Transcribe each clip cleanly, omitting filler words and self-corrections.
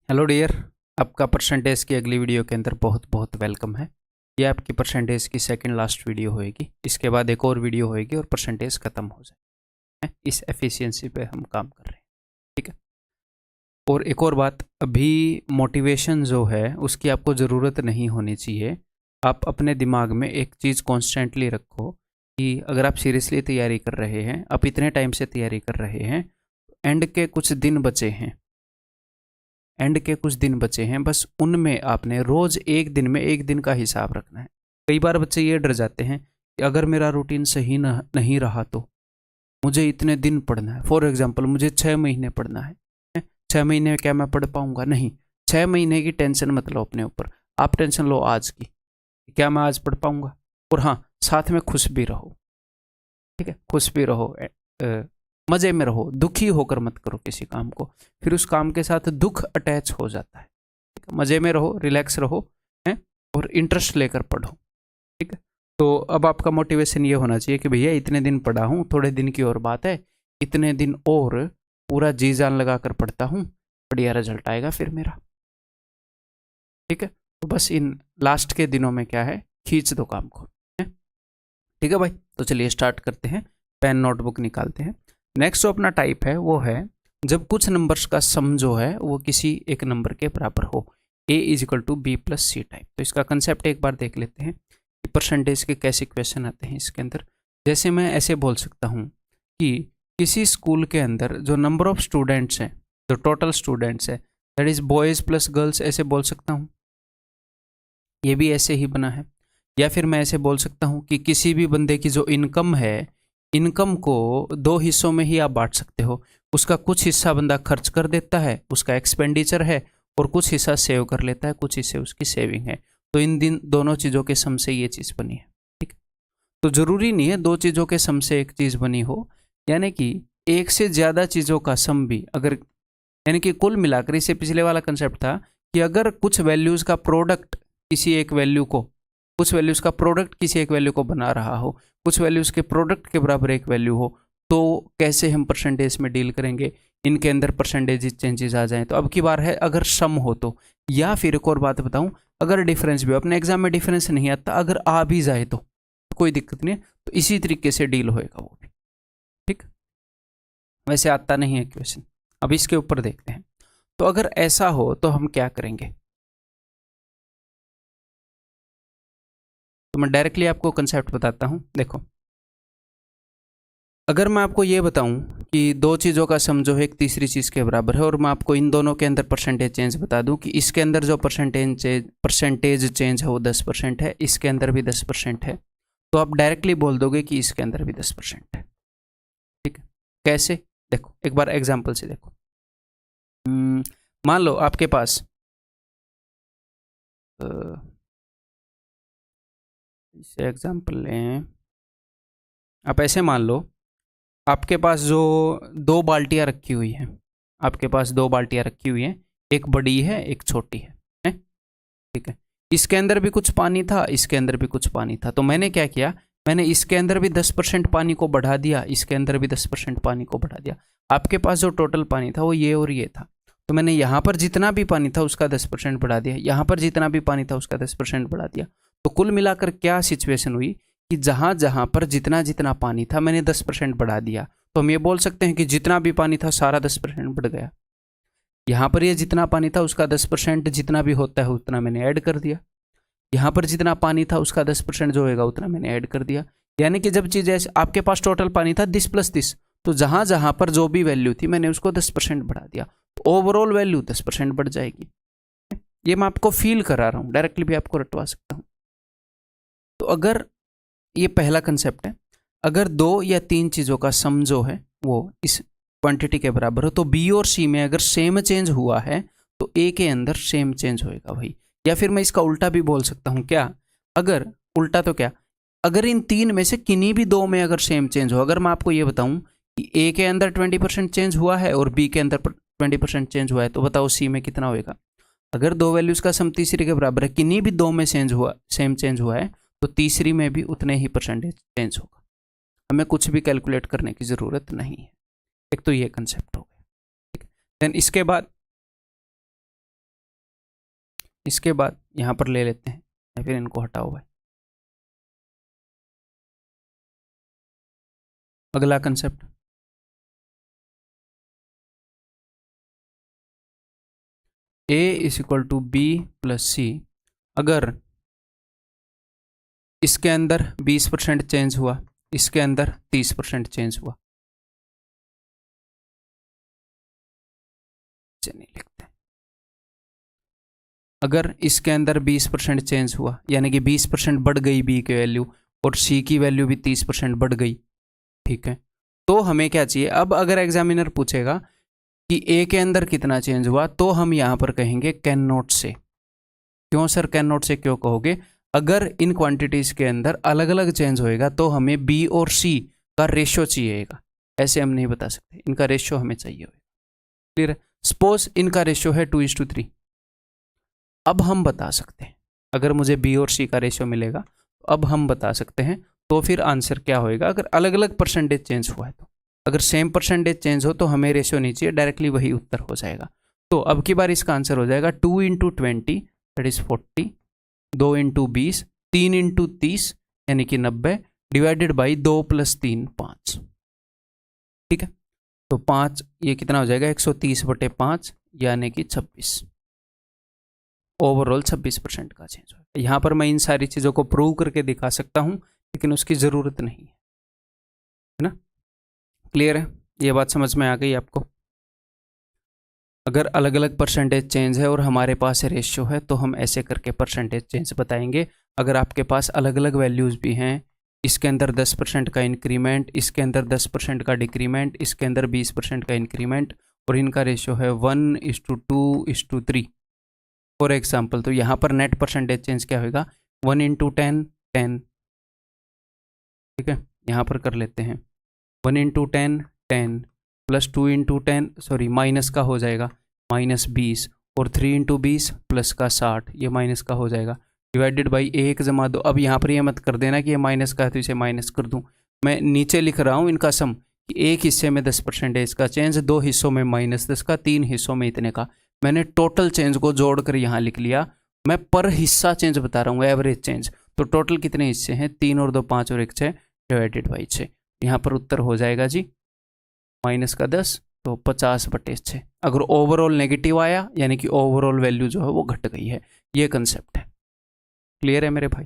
Hello dear, आपका percentage की अगली वीडियो के अंदर बहुत बहुत वेलकम है। ये आपकी परसेंटेज की सेकंड लास्ट वीडियो होएगी। इसके बाद एक और वीडियो होएगी और परसेंटेज ख़त्म हो जाए। इस एफिशिएंसी पे हम काम कर रहे हैं, ठीक है। और एक और बात, अभी मोटिवेशन जो है उसकी आपको ज़रूरत नहीं होनी चाहिए। आप अपने दिमाग में एक चीज़ कॉन्स्टेंटली रखो कि अगर आप सीरियसली तैयारी कर रहे हैं, आप इतने टाइम से तैयारी कर रहे हैं, एंड के कुछ दिन बचे हैं, बस उनमें आपने रोज एक दिन में एक दिन का हिसाब रखना है। कई बार बच्चे ये डर जाते हैं कि अगर मेरा रूटीन सही नहीं रहा तो मुझे इतने दिन पढ़ना है। फॉर एग्जाम्पल, मुझे 6 महीने पढ़ना है। 6 महीने में क्या मैं पढ़ पाऊंगा? नहीं। 6 महीने की टेंशन मत लो अपने ऊपर, आप टेंशन लो आज की, क्या मैं आज पढ़ पाऊंगा। और हाँ, साथ में खुश भी रहो, ठीक है। खुश भी रहो, मजे में रहो, दुखी होकर मत करो किसी काम को, फिर उस काम के साथ दुख अटैच हो जाता है। मजे में रहो, रिलैक्स रहो, हैं, और इंटरेस्ट लेकर पढ़ो, ठीक है। तो अब आपका मोटिवेशन ये होना चाहिए कि भैया इतने दिन पढ़ा हूँ, थोड़े दिन की और बात है, इतने दिन और पूरा जी जान लगा कर पढ़ता हूँ, बढ़िया रिजल्ट आएगा फिर मेरा, ठीक है। तो बस इन लास्ट के दिनों में क्या है, खींच दो काम को, ठीक है भाई। तो चलिए स्टार्ट करते हैं, पेन नोटबुक निकालते हैं। नेक्स्ट जो अपना टाइप है वो है जब कुछ नंबर्स का सम जो है वो किसी एक नंबर के बराबर हो, a is equal to B plus C type. तो इसका कंसेप्ट एक बार देख लेते हैं कि परसेंटेज के कैसे क्वेश्चन आते हैं इसके अंदर। जैसे मैं ऐसे बोल सकता हूँ कि किसी स्कूल के अंदर जो नंबर ऑफ स्टूडेंट्स हैं, जो टोटल स्टूडेंट्स है, that is boys plus girls, ऐसे बोल सकता हूँ। ये भी ऐसे ही बना है। या फिर मैं ऐसे बोल सकता हूँ कि किसी भी बंदे की जो इनकम है, इनकम को 2 हिस्सों में ही आप बांट सकते हो। उसका कुछ हिस्सा बंदा खर्च कर देता है, उसका एक्सपेंडिचर है, और कुछ हिस्सा सेव कर लेता है, कुछ हिस्से उसकी सेविंग है। तो इन दोनों चीज़ों के सम से ये चीज़ बनी है, ठीक। तो ज़रूरी नहीं है दो चीज़ों के सम से एक चीज़ बनी हो, यानी कि एक से ज़्यादा चीज़ों का सम भी अगर, यानी कि कुल मिलाकर, इससे पिछले वाला कंसेप्ट था कि अगर कुछ वैल्यूज़ का प्रोडक्ट किसी एक वैल्यू को, कुछ वैल्यूज़ का प्रोडक्ट किसी एक वैल्यू को बना रहा हो, कुछ वैल्यूज़ के प्रोडक्ट के बराबर एक वैल्यू हो, तो कैसे हम परसेंटेज में डील करेंगे, इनके अंदर परसेंटेज चेंजेस आ जाएं। तो अब की बार है अगर सम हो तो, या फिर एक और बात बताऊं, अगर डिफरेंस भी हो, अपने एग्जाम में डिफरेंस नहीं आता, अगर आ भी जाए तो कोई दिक्कत नहीं है, तो इसी तरीके से डील होएगा वो भी, ठीक। वैसे आता नहीं है क्वेश्चन, अब इसके ऊपर देखते हैं। तो अगर ऐसा हो तो हम क्या करेंगे, तो मैं डायरेक्टली आपको कंसेप्ट बताता हूं। देखो, अगर मैं आपको ये बताऊं कि दो चीज़ों का सम जो है एक तीसरी चीज़ के बराबर है, और मैं आपको इन दोनों के अंदर परसेंटेज चेंज बता दूं कि इसके अंदर जो परसेंटेज चेंज है वो 10% है, इसके अंदर भी 10% है, तो आप डायरेक्टली बोल दोगे कि इसके अंदर भी 10% है, ठीक है। कैसे? देखो, एक बार एग्जाम्पल से देखो। मान लो आपके पास इसे एग्जाम्पल लें, आप ऐसे मान लो आपके पास जो दो बाल्टियां रखी हुई हैं, आपके पास दो बाल्टियां रखी हुई हैं, एक बड़ी है एक छोटी है, ठीक है। इसके अंदर भी कुछ पानी था, इसके अंदर भी कुछ पानी था, तो मैंने क्या किया, मैंने इसके अंदर भी 10% पानी को बढ़ा दिया, इसके अंदर भी 10% पानी को बढ़ा दिया। आपके पास जो टोटल पानी था वो ये और ये था, तो मैंने यहाँ पर जितना भी पानी था उसका 10% बढ़ा दिया, यहाँ पर जितना भी पानी था उसका 10% बढ़ा दिया। तो कुल मिलाकर क्या सिचुएशन हुई कि जहाँ जहाँ पर जितना जितना पानी था मैंने 10% बढ़ा दिया, तो हम ये बोल सकते हैं कि जितना भी पानी था सारा 10% बढ़ गया। यहाँ पर ये जितना पानी था उसका 10% जितना भी होता है उतना मैंने ऐड कर दिया, यहाँ पर जितना पानी था उसका 10% जो होगा उतना मैंने ऐड कर दिया। यानी कि जब चीज़ ऐसे, आपके पास टोटल पानी था 10 + 10, तो जहाँ जहाँ पर जो भी वैल्यू थी मैंने उसको 10% बढ़ा दिया, तो ओवरऑल वैल्यू 10% बढ़ जाएगी। ये मैं आपको फील करा रहा हूँ, डायरेक्टली भी आपको रटवा सकता हूँ। तो अगर ये पहला कंसेप्ट है, अगर दो या तीन चीज़ों का सम जो है वो इस क्वांटिटी के बराबर हो, तो बी और सी में अगर सेम चेंज हुआ है तो ए के अंदर सेम चेंज होएगा भाई। या फिर मैं इसका उल्टा भी बोल सकता हूँ, क्या, अगर उल्टा तो क्या, अगर इन तीन में से किन्हीं भी दो में अगर सेम चेंज हो, अगर मैं आपको ये बताऊं कि ए के अंदर 20% चेंज हुआ है और बी के अंदर 20% चेंज हुआ है, तो बताओ सी में कितना होएगा। अगर दो वैल्यूज का सम तीसरी के बराबर है, किन्हीं भी दो में सेम चेंज हुआ है, तो तीसरी में भी उतने ही परसेंटेज चेंज होगा। हमें कुछ भी कैलकुलेट करने की ज़रूरत नहीं है। एक तो ये कंसेप्ट हो गया, ठीक है। देन इसके बाद इसके बाद यहाँ पर ले लेते हैं या फिर इनको हटाओ भाई। अगला concept, A is equal to B plus C. अगर इसके अंदर 20% चेंज हुआ, इसके अंदर 30% चेंज हुआ, नहीं लिखते। अगर इसके अंदर 20% चेंज हुआ यानी कि 20% बढ़ गई बी की वैल्यू और सी की वैल्यू भी 30% बढ़ गई, ठीक है, तो हमें क्या चाहिए। अब अगर एग्जामिनर पूछेगा कि ए के अंदर कितना चेंज हुआ, तो हम यहां पर कहेंगे कैन नॉट से। क्यों सर कैन नॉट से क्यों कहोगे? अगर इन क्वांटिटीज के अंदर अलग अलग चेंज होएगा तो हमें बी और सी का रेशियो चाहिएगा, ऐसे हम नहीं बता सकते, इनका रेशियो हमें चाहिए होगा। क्लियर है? सपोज इनका रेशियो है 2:3, अब हम बता सकते हैं अगर मुझे बी और सी का रेशियो मिलेगा तो अब हम बता सकते हैं। तो फिर आंसर क्या होएगा अगर अलग अलग परसेंटेज चेंज हुआ है तो। अगर सेम परसेंटेज चेंज हो तो हमें रेशियो नहीं चाहिए, डायरेक्टली वही उत्तर हो जाएगा। तो अब की बार इसका आंसर हो जाएगा 2 × 20 दैट इज 40, 2 × 20, 3 × 30 यानी कि 90 डिवाइडेड बाई 2 + 3 5। ठीक है, तो 5 ये कितना हो जाएगा 130/5 यानी कि 26। ओवरऑल 26% का चेंज हो। यहाँ पर मैं इन सारी चीज़ों को प्रूव करके दिखा सकता हूँ लेकिन उसकी ज़रूरत नहीं है ना। क्लियर है? ये बात समझ में आ गई आपको? अगर अलग अलग परसेंटेज चेंज है और हमारे पास रेशियो है तो हम ऐसे करके परसेंटेज चेंज बताएंगे। अगर आपके पास अलग अलग वैल्यूज़ भी हैं, इसके अंदर 10% का इंक्रीमेंट, इसके अंदर 10% का डिक्रीमेंट, इसके अंदर 20% का इंक्रीमेंट और इनका रेशियो है 1:2:3 फॉर एग्जाम्पल, तो यहाँ पर नेट परसेंटेज चेंज क्या होगा 1 × 10 10। ठीक है, यहाँ पर कर लेते हैं 1 × 10 10 प्लस 2 × 10 सॉरी माइनस का हो जाएगा -20 और 3 × 20 प्लस का 60 ये माइनस का हो जाएगा डिवाइडेड बाई 1 + 2। अब यहाँ पर ये मत कर देना कि ये माइनस का है तो इसे माइनस कर दूँ, मैं नीचे लिख रहा हूँ इनका सम कि एक हिस्से में 10% का चेंज, 2 हिस्सों में -10 का, 3 हिस्सों में इतने का। मैंने टोटल चेंज को जोड़कर यहाँ लिख लिया, मैं पर हिस्सा चेंज बता रहा हूँ एवरेज चेंज। तो टोटल कितने हिस्से हैं 3 और 2 5 और 1 6 डिवाइडेड बाई 6। यहाँ पर उत्तर हो जाएगा जी माइनस का 10 तो 50/6। अगर ओवरऑल नेगेटिव आया यानी कि ओवरऑल वैल्यू जो है वो घट गई है, ये कंसेप्ट है। क्लियर है मेरे भाई?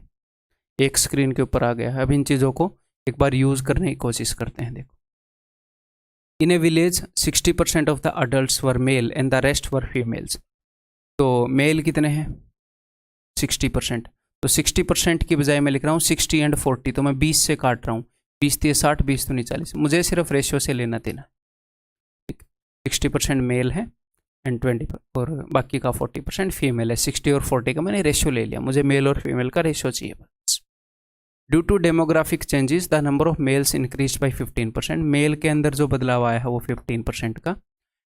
एक स्क्रीन के ऊपर आ गया है। अब इन चीज़ों को एक बार यूज करने की कोशिश करते हैं। देखो, in a village 60% of the adult were male and the rest were females. तो मेल कितने हैं 60%, तो 60% की बजाय मैं लिख रहा हूँ 60 एंड 40, तो मैं 20 से काट रहा हूँ, 20 × 60 20 × 40, मुझे सिर्फ रेशियो से लेना देना। 60% मेल है एंड 20 और बाकी का 40% फीमेल है। 60 और 40 का मैंने रेशियो ले लिया, मुझे मेल और फीमेल का रेशियो चाहिए बस। Due to demographic changes the number of males increase by 15%। Male के अंदर जो बदलाव आया है वो 15% का,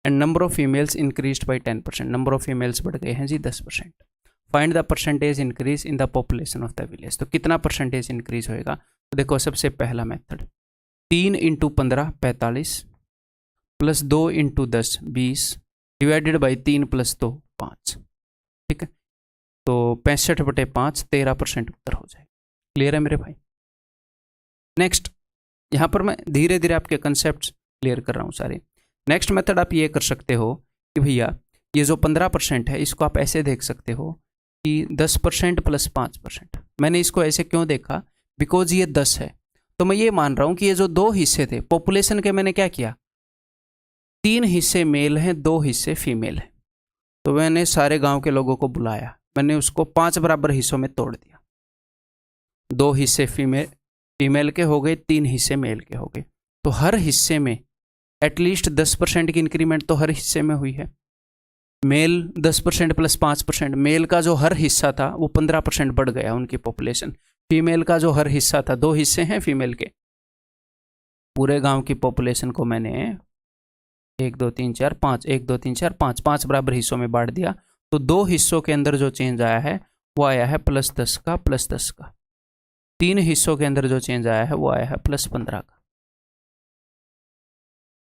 and number of females increase by 10%। Number of females बढ़ गए हैं जी 10%। Find the percentage increase in the population of the village. तो कितना परसेंटेज इंक्रीज होएगा? तो देखो सबसे पहला मेथड 3 × 15 45 प्लस 2 × 10 20 डिवाइडेड बाई 3 + 2 5। ठीक है, तो 65/5 13% उत्तर हो जाएगा। क्लियर है मेरे भाई? नेक्स्ट, यहाँ पर मैं धीरे धीरे आपके कंसेप्ट क्लियर कर रहा हूँ सारे। नेक्स्ट मेथड आप ये कर सकते हो कि भैया ये जो 15% है इसको आप ऐसे देख सकते हो कि 10% + 5%। मैंने इसको ऐसे क्यों देखा? बिकॉज ये 10 है, तो मैं ये मान रहा हूँ कि ये जो 2 हिस्से थे पॉपुलेशन के, मैंने क्या किया 3 हिस्से मेल हैं 2 हिस्से फीमेल हैं, तो मैंने सारे गांव के लोगों को बुलाया, मैंने उसको 5 बराबर हिस्सों में तोड़ दिया। 2 हिस्से फीमेल के हो गए, 3 हिस्से मेल के हो गए, तो हर हिस्से में एटलीस्ट 10% की इंक्रीमेंट तो हर हिस्से में हुई है। मेल 10% + 5%, मेल का जो हर हिस्सा था वो 15% बढ़ गया उनकी पॉपुलेशन। फीमेल का जो हर हिस्सा था, 2 हिस्से हैं फीमेल के, पूरे गांव की पॉपुलेशन को मैंने 1 2 3 4 5 1 2 3 4 5 5 बराबर हिस्सों में बांट दिया। तो 2 हिस्सों के अंदर जो चेंज आया है वो आया है +10 का +10 का। 3 हिस्सों के अंदर जो चेंज आया है वो आया है +15 का।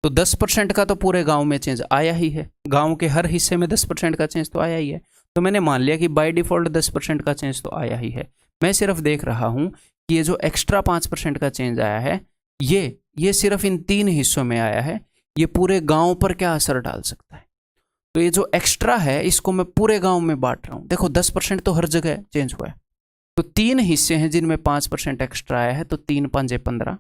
तो 10% का तो पूरे गांव में चेंज आया ही है, गांव के हर हिस्से में 10% का चेंज तो आया ही है। तो मैंने मान लिया कि बाय डिफ़ॉल्ट 10% का चेंज तो आया ही है। मैं सिर्फ देख रहा हूँ कि ये जो एक्स्ट्रा 5% का चेंज आया है ये सिर्फ इन 3 हिस्सों में आया है, ये पूरे गांव पर क्या असर डाल सकता है। तो ये जो एक्स्ट्रा है इसको मैं पूरे गांव में बांट रहा हूँ। देखो 10% तो हर जगह चेंज हुआ है, तो 3 हिस्से हैं जिनमें 5% एक्स्ट्रा आया है, तो 3 5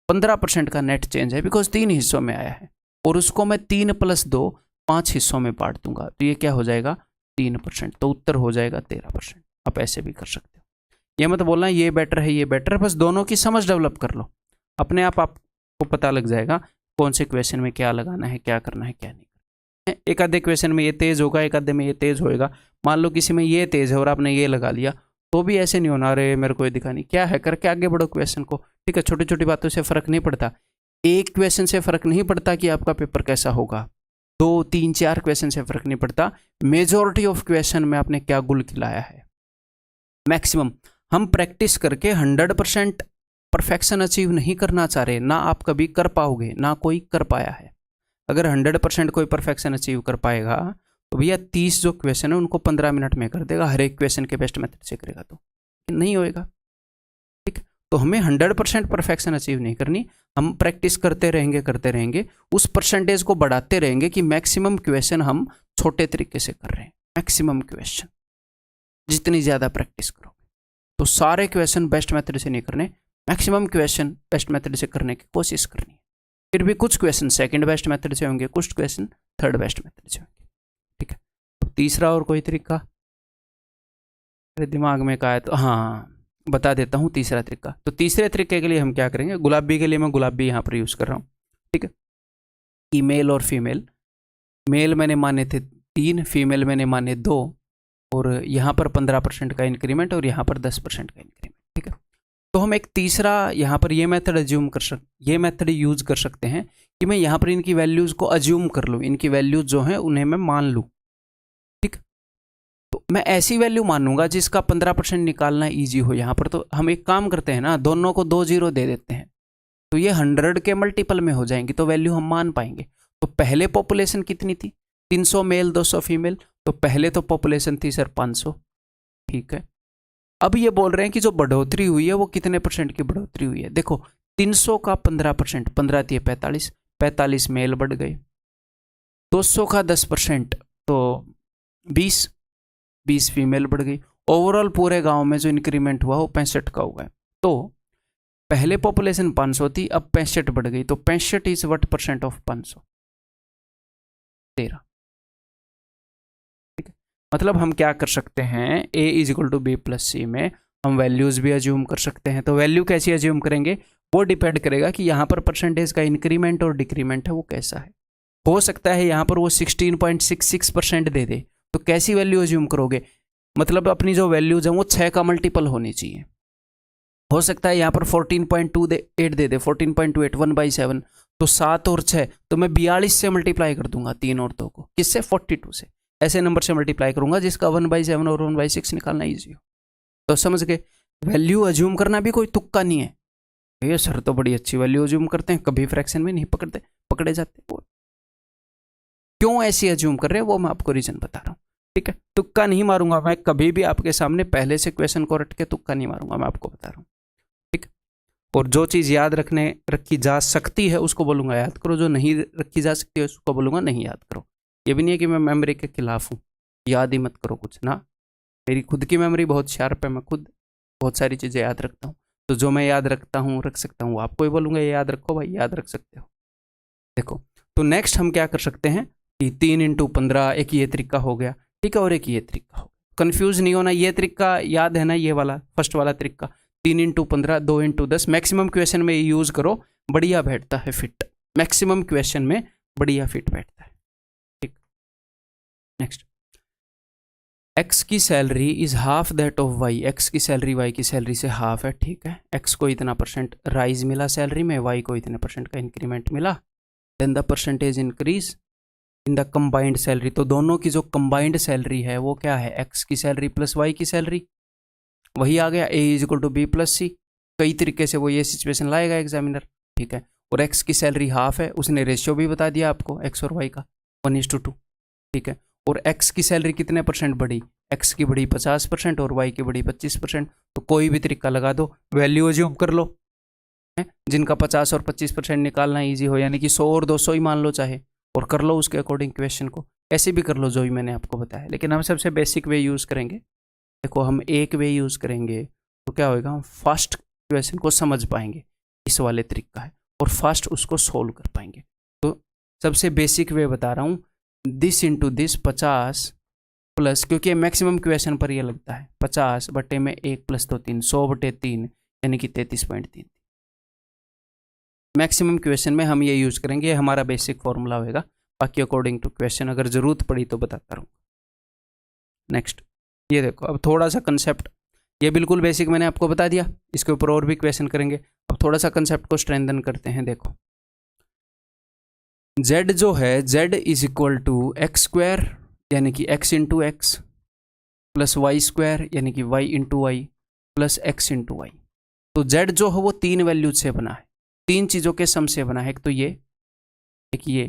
15% का नेट चेंज है, बिकॉज 3 हिस्सों में आया है। और उसको मैं 3 + 2 5 हिस्सों में बांट दूंगा, तो ये क्या हो जाएगा 3%, तो उत्तर हो जाएगा 13%। आप ऐसे भी कर सकते हो, ये मत बोलना ये बेटर है ये बेटर है, बस दोनों की समझ डेवलप कर लो, अपने आप आपको पता लग जाएगा कौन से क्वेश्चन में क्या लगाना है, क्या करना है क्या नहीं करना है। एक आधे क्वेश्चन में ये तेज होगा, एक आधे में ये तेज होएगा। मान लो किसी में ये तेज है और आपने ये लगा लिया, तो भी ऐसे नहीं होना अरे मेरे को ये दिखा नहीं, क्या है करके आगे बढ़ो क्वेश्चन को। ठीक है, छोटी छोटी बातों से फर्क नहीं पड़ता, एक क्वेश्चन से फर्क नहीं पड़ता कि आपका पेपर कैसा होगा, 2 3 4 क्वेश्चन से फर्क नहीं पड़ता, मेजॉरिटी ऑफ क्वेश्चन में आपने क्या गुल खिलाया है। मैक्सिमम हम प्रैक्टिस करके 100% परफेक्शन अचीव नहीं करना चाह रहे, ना आप कभी कर पाओगे ना कोई कर पाया है। अगर 100% कोई परफेक्शन अचीव कर पाएगा तो भैया 30 जो क्वेश्चन है उनको 15 मिनट में कर देगा, हर एक क्वेश्चन के बेस्ट मेथड से करेगा, तो नहीं होएगा। ठीक, तो हमें 100% परफेक्शन अचीव नहीं करनी, हम प्रैक्टिस करते रहेंगे, उस परसेंटेज को बढ़ाते रहेंगे कि मैक्सिमम क्वेश्चन हम छोटे तरीके से कर रहे हैं। मैक्सिमम क्वेश्चन जितनी ज़्यादा प्रैक्टिस करोगे, तो सारे क्वेश्चन बेस्ट मेथड से नहीं करने, मैक्सिमम क्वेश्चन बेस्ट मेथड से करने की कोशिश करनी है। फिर भी कुछ क्वेश्चन सेकंड बेस्ट मेथड से होंगे, कुछ क्वेश्चन थर्ड बेस्ट मेथड से होंगे। ठीक है, तो तीसरा और कोई तरीका मेरे दिमाग में का है तो हाँ बता देता हूँ तीसरा तरीका। तो तीसरे तरीके के लिए हम क्या करेंगे, गुलाबी के लिए मैं गुलाबी यहाँ पर यूज़ कर रहा हूँ। ठीक है, ईमेल और फीमेल, मेल मैंने माने थे 3, फीमेल मैंने माने 2, और यहाँ पर 15% का इंक्रीमेंट और यहाँ पर 10% का इंक्रीमेंट। ठीक है, तो हम एक तीसरा यहाँ पर ये मेथड यूज़ कर सकते हैं कि मैं यहाँ पर इनकी वैल्यूज़ को अज्यूम कर लूँ, इनकी वैल्यूज़ जो हैं उन्हें मैं मान लूँ। ठीक, तो मैं ऐसी वैल्यू मानूंगा जिसका 15% निकालना ईजी हो। यहाँ पर तो हम एक काम करते हैं ना, दोनों को 2 0 दे देते हैं, तो ये 100 के मल्टीपल में हो जाएंगी, तो वैल्यू हम मान पाएंगे। तो पहले पॉपुलेशन कितनी थी, 300 मेल 200 फीमेल, तो पहले तो पॉपुलेशन थी सर 500। ठीक है, अब ये बोल रहे हैं कि जो बढ़ोतरी हुई है वो कितने % की बढ़ोतरी हुई है। देखो 300 का 15%, 15 थी 45, 45 मेल बढ़ गए, 200 का 10% तो 20, 20 फीमेल बढ़ गई। ओवरऑल पूरे गांव में जो इंक्रीमेंट हुआ वो 65 का हुआ है। तो पहले पॉपुलेशन 500 थी, अब 65 बढ़ गई, तो 65 इज व्हाट % ऑफ 500, 13। ठीक है, मतलब हम क्या कर सकते हैं, A = B + C में हम वैल्यूज़ भी अज्यूम कर सकते हैं। तो वैल्यू कैसी अज्यूम करेंगे, वो डिपेंड करेगा कि यहाँ पर परसेंटेज का इंक्रीमेंट और डिक्रीमेंट है वो कैसा है। हो सकता है यहाँ पर वो 16.66% दे दे, तो कैसी वैल्यू अज्यूम करोगे, मतलब अपनी जो वैल्यूज हैं वो 6 का मल्टीपल होनी चाहिए। हो सकता है यहाँ पर 14.28 दे दे, 14.28 1/7, तो 7 और 6, तो मैं 42 से मल्टीप्लाई कर दूंगा 3 और 2 को, किससे 42 से, ऐसे नंबर से मल्टीप्लाई करूंगा जिसका 1/7 और 1/6 निकालना ईजी हो। तो समझ गए, वैल्यू अज्यूम करना भी कोई तुक्का नहीं है। ये सर तो बड़ी अच्छी वैल्यू अज्यूम करते हैं, कभी फ्रैक्शन में नहीं पकड़े जाते। क्यों ऐसी अज्यूम कर रहे हैं वो मैं आपको रीजन बता रहा हूँ। ठीक है, तुक्का नहीं मारूंगा मैं कभी भी आपके सामने, पहले से क्वेश्चन को रट के तुक्का नहीं मारूंगा, मैं आपको बता रहा हूँ। ठीक, और जो चीज़ याद रखी जा सकती है उसको बोलूँगा याद करो, जो नहीं रखी जा सकती है उसको बोलूँगा नहीं याद करो। ये भी नहीं है कि मैं मेमोरी के खिलाफ हूँ, याद ही मत करो कुछ ना, मेरी खुद की मेमोरी बहुत शार्प है, मैं खुद बहुत सारी चीज़ें याद रखता हूँ, तो जो मैं याद रख सकता हूँ आपको ही बोलूँगा ये याद रखो भाई, याद रख सकते हो। देखो, तो नेक्स्ट हम क्या कर सकते हैं कि 3 × 15 एक ये तरीका हो गया। ठीक है, और एक ये तरीका हो, कंफ्यूज नहीं होना, ये तरीका याद है ना, ये वाला फर्स्ट वाला तरीका 3 × 15 2 × 10, मैक्सिमम क्वेश्चन में यूज़ करो, बढ़िया बैठता है फिट, मैक्सिमम क्वेश्चन में बढ़िया फिट बैठता है। ठीक, नेक्स्ट, x की salary is half that of y, x की सैलरी y की सैलरी से हाफ है। ठीक है, x को इतना % राइज मिला सैलरी में, y को इतने % का इंक्रीमेंट मिला, then the percentage increase in the combined salary. तो दोनों की जो कंबाइंड सैलरी है वो क्या है, x की सैलरी प्लस y की सैलरी, वही आ गया A = B + C। कई तरीके से वो ये सिचुएशन लाएगा एग्जामिनर। ठीक है, और x की सैलरी हाफ है, उसने रेशियो भी बता दिया आपको x और y का 1:2। ठीक है, और x की सैलरी कितने परसेंट बढ़ी, x की बढ़ी 50% और y की बढ़ी 25%। तो कोई भी तरीका लगा दो, वैल्यू अज्यूम कर लो, जिनका 50 और 25% निकालना ईजी हो, यानी कि 100 और 200 ही मान लो चाहे, और कर लो उसके अकॉर्डिंग क्वेश्चन को, ऐसे भी कर लो जो ही मैंने आपको बताया। लेकिन हम सबसे बेसिक वे यूज़ करेंगे। देखो हम एक वे यूज़ करेंगे तो क्या होएगा, हम फास्ट क्वेश्चन को समझ पाएंगे, इस वाले तरीका है, और फास्ट उसको सोल्व कर पाएंगे। तो सबसे बेसिक वे बता रहा हूँ, दिस इंटू दिस 50 प्लस, क्योंकि मैक्सिमम क्वेश्चन पर ये लगता है 50 बटे में 1 प्लस 2 3, 100 बटे 3 यानी कि 33.3। मैक्सिमम क्वेश्चन में हम ये यूज करेंगे, ये हमारा बेसिक फॉर्मूला होगा। बाकी अकॉर्डिंग टू क्वेश्चन अगर जरूरत पड़ी तो बताता रहूँ। नेक्स्ट ये देखो, अब थोड़ा सा कंसेप्ट, ये बिल्कुल बेसिक मैंने आपको बता दिया, इसके ऊपर और भी क्वेश्चन करेंगे। अब थोड़ा सा कंसेप्ट को स्ट्रेंथन करते हैं। देखो z जो है, z is equal to X square यानी कि x into X plus Y square यानी कि y into Y plus X into Y. तो z जो है वो 3 वैल्यूज से बना है, 3 चीज़ों के सम से बना है, एक तो ये, एक ये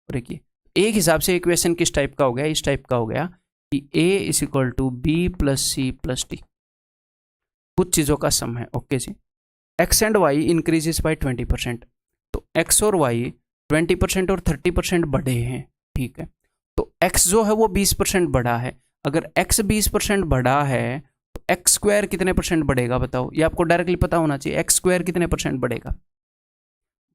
और एक ये। एक हिसाब से इक्वेशन किस टाइप का हो गया, इस टाइप का हो गया कि a is equal to B plus C plus D, कुछ चीज़ों का सम है। ओके जी, x एंड y इंक्रीजेस बाय 20%, तो x और y 20% और 30% बढ़े हैं, ठीक है। तो x जो है वो 20% बढ़ा है, अगर x 20% बढ़ा है तो एक्स स्क्वायर कितने परसेंट बढ़ेगा बताओ, ये आपको डायरेक्टली पता होना चाहिए। एक्स स्क्वायर कितने परसेंट बढ़ेगा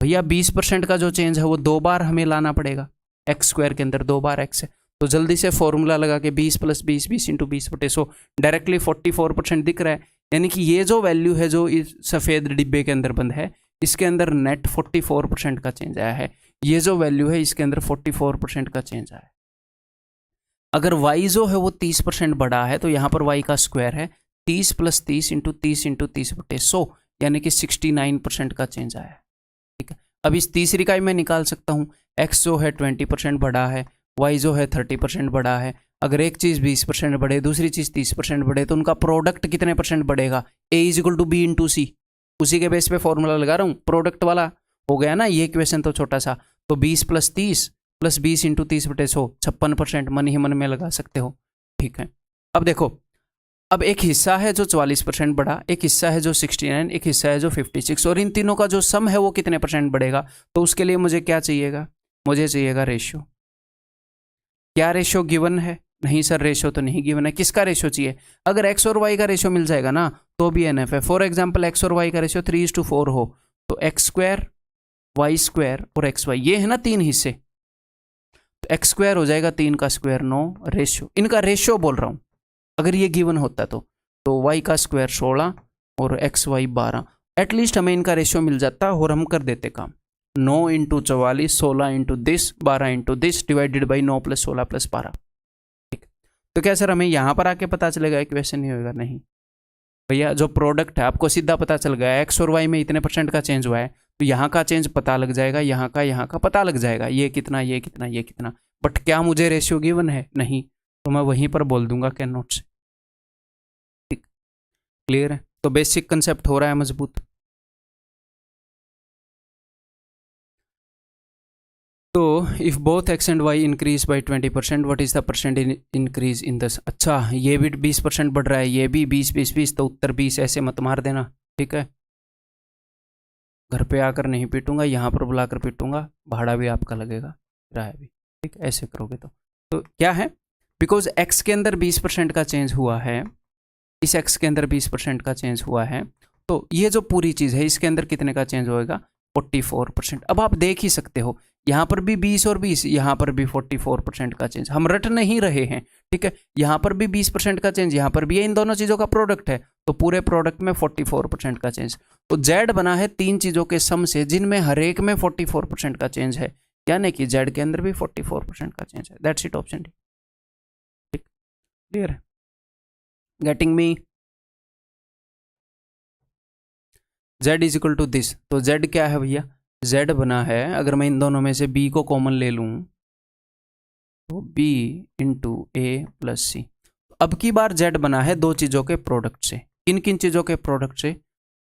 भैया, 20% का जो चेंज है वो 2 बार हमें लाना पड़ेगा, एक्स स्क्वायर के अंदर 2 बार एक्स है। तो जल्दी से फॉर्मूला लगा के 20 प्लस 20, 20 इंटू 20 बटे 100, डायरेक्टली 44% दिख रहा है। यानी कि ये जो वैल्यू है जो इस सफ़ेद डिब्बे के अंदर बंद है, इसके अंदर नेट 44% का चेंज आया है। ये जो वैल्यू है इसके अंदर 44% का चेंज आया है। अगर y जो है वो 30% बढ़ा है तो यहाँ पर y का स्क्वायर है 30 प्लस 30 इंटू 30 इंटू 30 बटे 100, यानी कि 69% का चेंज आया है, ठीक है। अब इस तीसरी का ही मैं निकाल सकता हूँ, x जो है 20% बढ़ा है, y जो है 30% बढ़ा है। अगर एक चीज़ 20% बढ़े, दूसरी चीज़ 30% बढ़े, तो उनका प्रोडक्ट कितने परसेंट बढ़ेगा, a is equal to B into C. उसी के बेस पे फॉर्मूला लगा रहा हूँ, प्रोडक्ट वाला हो गया ना ये क्वेश्चन तो छोटा सा। तो 20 प्लस 30 प्लस 20 इंटू 30 बटे 100, 56% मन ही मन में लगा सकते हो, ठीक है। अब देखो, अब एक हिस्सा है जो 44% बढ़ा, एक हिस्सा है जो 69, एक हिस्सा है जो 56, और इन तीनों का जो सम है वो कितने परसेंट बढ़ेगा। तो उसके लिए मुझे क्या चाहिएगा, मुझे चाहिएगा रेशियो। क्या रेशियो गिवन है, नहीं सर रेशियो तो नहीं गिवन है। किसका रेशियो चाहिए, अगर एक्स और वाई का रेशियो मिल जाएगा ना तो भी एनएफ है। फॉर एग्जाम्पल एक्स और वाई का रेशियो 3:4 हो तो एक्स स्क्वायर वाई स्क्वायर और एक्स वाई, ये है ना 3 हिस्से, तो एक्स स्क्वायर हो जाएगा 3 का स्क्वायर 9, रेशियो, इनका रेशियो बोल रहा हूँ। अगर ये गिवन होता तो वाई का स्क्वायर 16 और एक्स वाई 12, एटलीस्ट हमें इनका रेशियो मिल जाता और हम कर देते काम। 9 into 44, 16 into 10, 12 into 10 divided by 9 plus 16 plus 12, ठीक। तो क्या सर हमें यहाँ पर आके पता चलेगा इक्वेशन नहीं होगा, नहीं भैया, जो प्रोडक्ट है आपको सीधा पता चल गया, एक्स और वाई में इतने % का चेंज हुआ है, तो यहाँ का चेंज पता लग जाएगा, यहाँ का पता लग जाएगा, ये कितना ये कितना ये कितना। बट क्या मुझे रेशियो गिवन है, नहीं, तो मैं वहीं पर बोल दूंगा कैन नॉट से, ठीक, क्लियर है। तो बेसिक कंसेप्ट हो रहा है मजबूत। तो if both X and Y increase by 20%, what is the percent increase in दस। अच्छा, ये भी 20% बढ़ रहा है, ये भी 20, तो उत्तर 20, ऐसे मत मार देना, ठीक है। घर पे आकर नहीं पीटूंगा, यहाँ पर बुलाकर पीटूंगा, भाड़ा भी आपका लगेगा, किराया भी, ठीक, ऐसे करोगे तो क्या है, बिकॉज एक्स के अंदर 20% का चेंज हुआ है, इस एक्स के अंदर 20% का चेंज हुआ है, तो ये जो पूरी चीज़ है इसके अंदर कितने का चेंज होएगा, 44%। अब आप देख ही सकते हो यहाँ पर भी 20 और 20, यहाँ पर भी 44% का चेंज, हम रट नहीं रहे हैं, ठीक है। यहाँ पर भी 20% का चेंज, यहाँ पर भी, इन दोनों चीज़ों का प्रोडक्ट है, तो पूरे प्रोडक्ट में 44% का चेंज। तो जेड बना है 3 चीज़ों के सम से जिनमें हर एक में 44% का चेंज है, यानी कि जेड के अंदर भी 44% का चेंज है। दैट्स इट, ऑप्शन डी, ठीक, क्लियर है, getting me. z is equal to this, तो z क्या है भैया, z बना है, अगर मैं इन दोनों में से b को कॉमन ले लूँ तो b इंटू ए प्लस सी। अब की बार z बना है 2 चीज़ों के प्रोडक्ट से, किन किन चीज़ों के प्रोडक्ट से,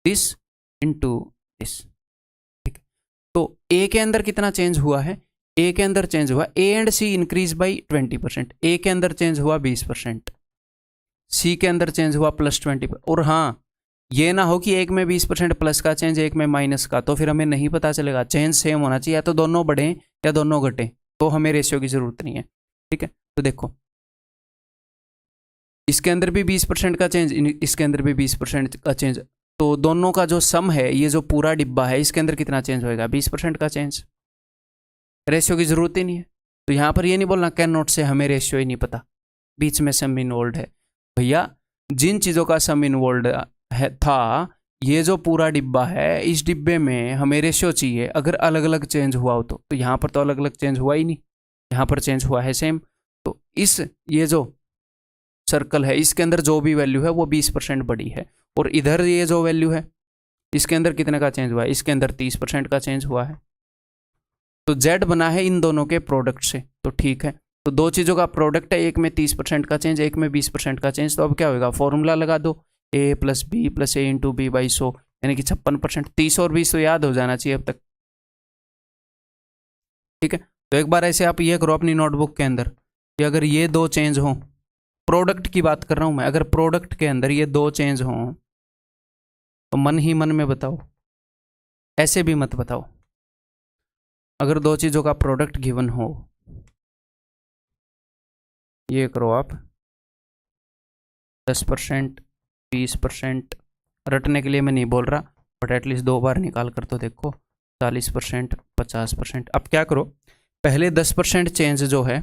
दिस इंटू दिस, ठीक। तो a के अंदर कितना चेंज हुआ है, ए के अंदर चेंज हुआ, A and C increase by 20%, A के अंदर चेंज हुआ 20%, सी के अंदर चेंज हुआ +20%। और हाँ, ये ना हो कि एक में 20% प्लस का चेंज, एक में माइनस का, तो फिर हमें नहीं पता चलेगा। चेंज सेम होना चाहिए, या तो दोनों बढ़ें या दोनों घटें, तो हमें रेशियो की जरूरत नहीं है। ठीक है, तो देखो इसके अंदर भी 20% का चेंज, इसके अंदर भी 20% का चेंज, तो दोनों का जो सम है, ये जो पूरा डिब्बा है, इसके अंदर कितना चेंज होएगा? 20% का चेंज। रेशियो की जरूरत ही नहीं है। तो यहाँ पर ये नहीं बोलना कैन नॉट से, हमें रेशियो ही नहीं पता, बीच में सम इन्वॉल्व है। भैया जिन चीज़ों का सम इन्वॉल्व है था, ये जो पूरा डिब्बा है, इस डिब्बे में हमें रेशियो चाहिए। अगर अलग अलग चेंज हुआ हो तो यहाँ पर तो अलग अलग चेंज हुआ ही नहीं, यहाँ पर चेंज हुआ है सेम। तो इस ये जो सर्कल है, इसके अंदर जो भी वैल्यू है वो 20% बड़ी है, और इधर ये जो वैल्यू है, इसके अंदर कितने का चेंज हुआ है? इसके अंदर 30% का चेंज हुआ है। तो z बना है इन दोनों के प्रोडक्ट से, तो ठीक है। तो दो चीज़ों का प्रोडक्ट है, एक में 30% का चेंज, एक में 20% का चेंज। तो अब क्या होगा? फॉर्मूला लगा दो, a + b + a × b / 100, यानी कि 56%। 30 और 20 तो याद हो जाना चाहिए अब तक। ठीक है, तो एक बार ऐसे आप ये करो अपनी नोटबुक के अंदर कि अगर ये दो चेंज हों, प्रोडक्ट की बात कर रहा हूं मैं, अगर प्रोडक्ट के अंदर ये दो चेंज हों तो मन ही मन में बताओ, ऐसे भी मत बताओ। अगर दो चीज़ों का प्रोडक्ट गिवन हो, ये करो आप 10%, 20%, रटने के लिए मैं नहीं बोल रहा, बट एटलीस्ट 2 बार निकाल कर तो देखो, 40%, 50%। अब क्या करो, पहले 10% चेंज जो है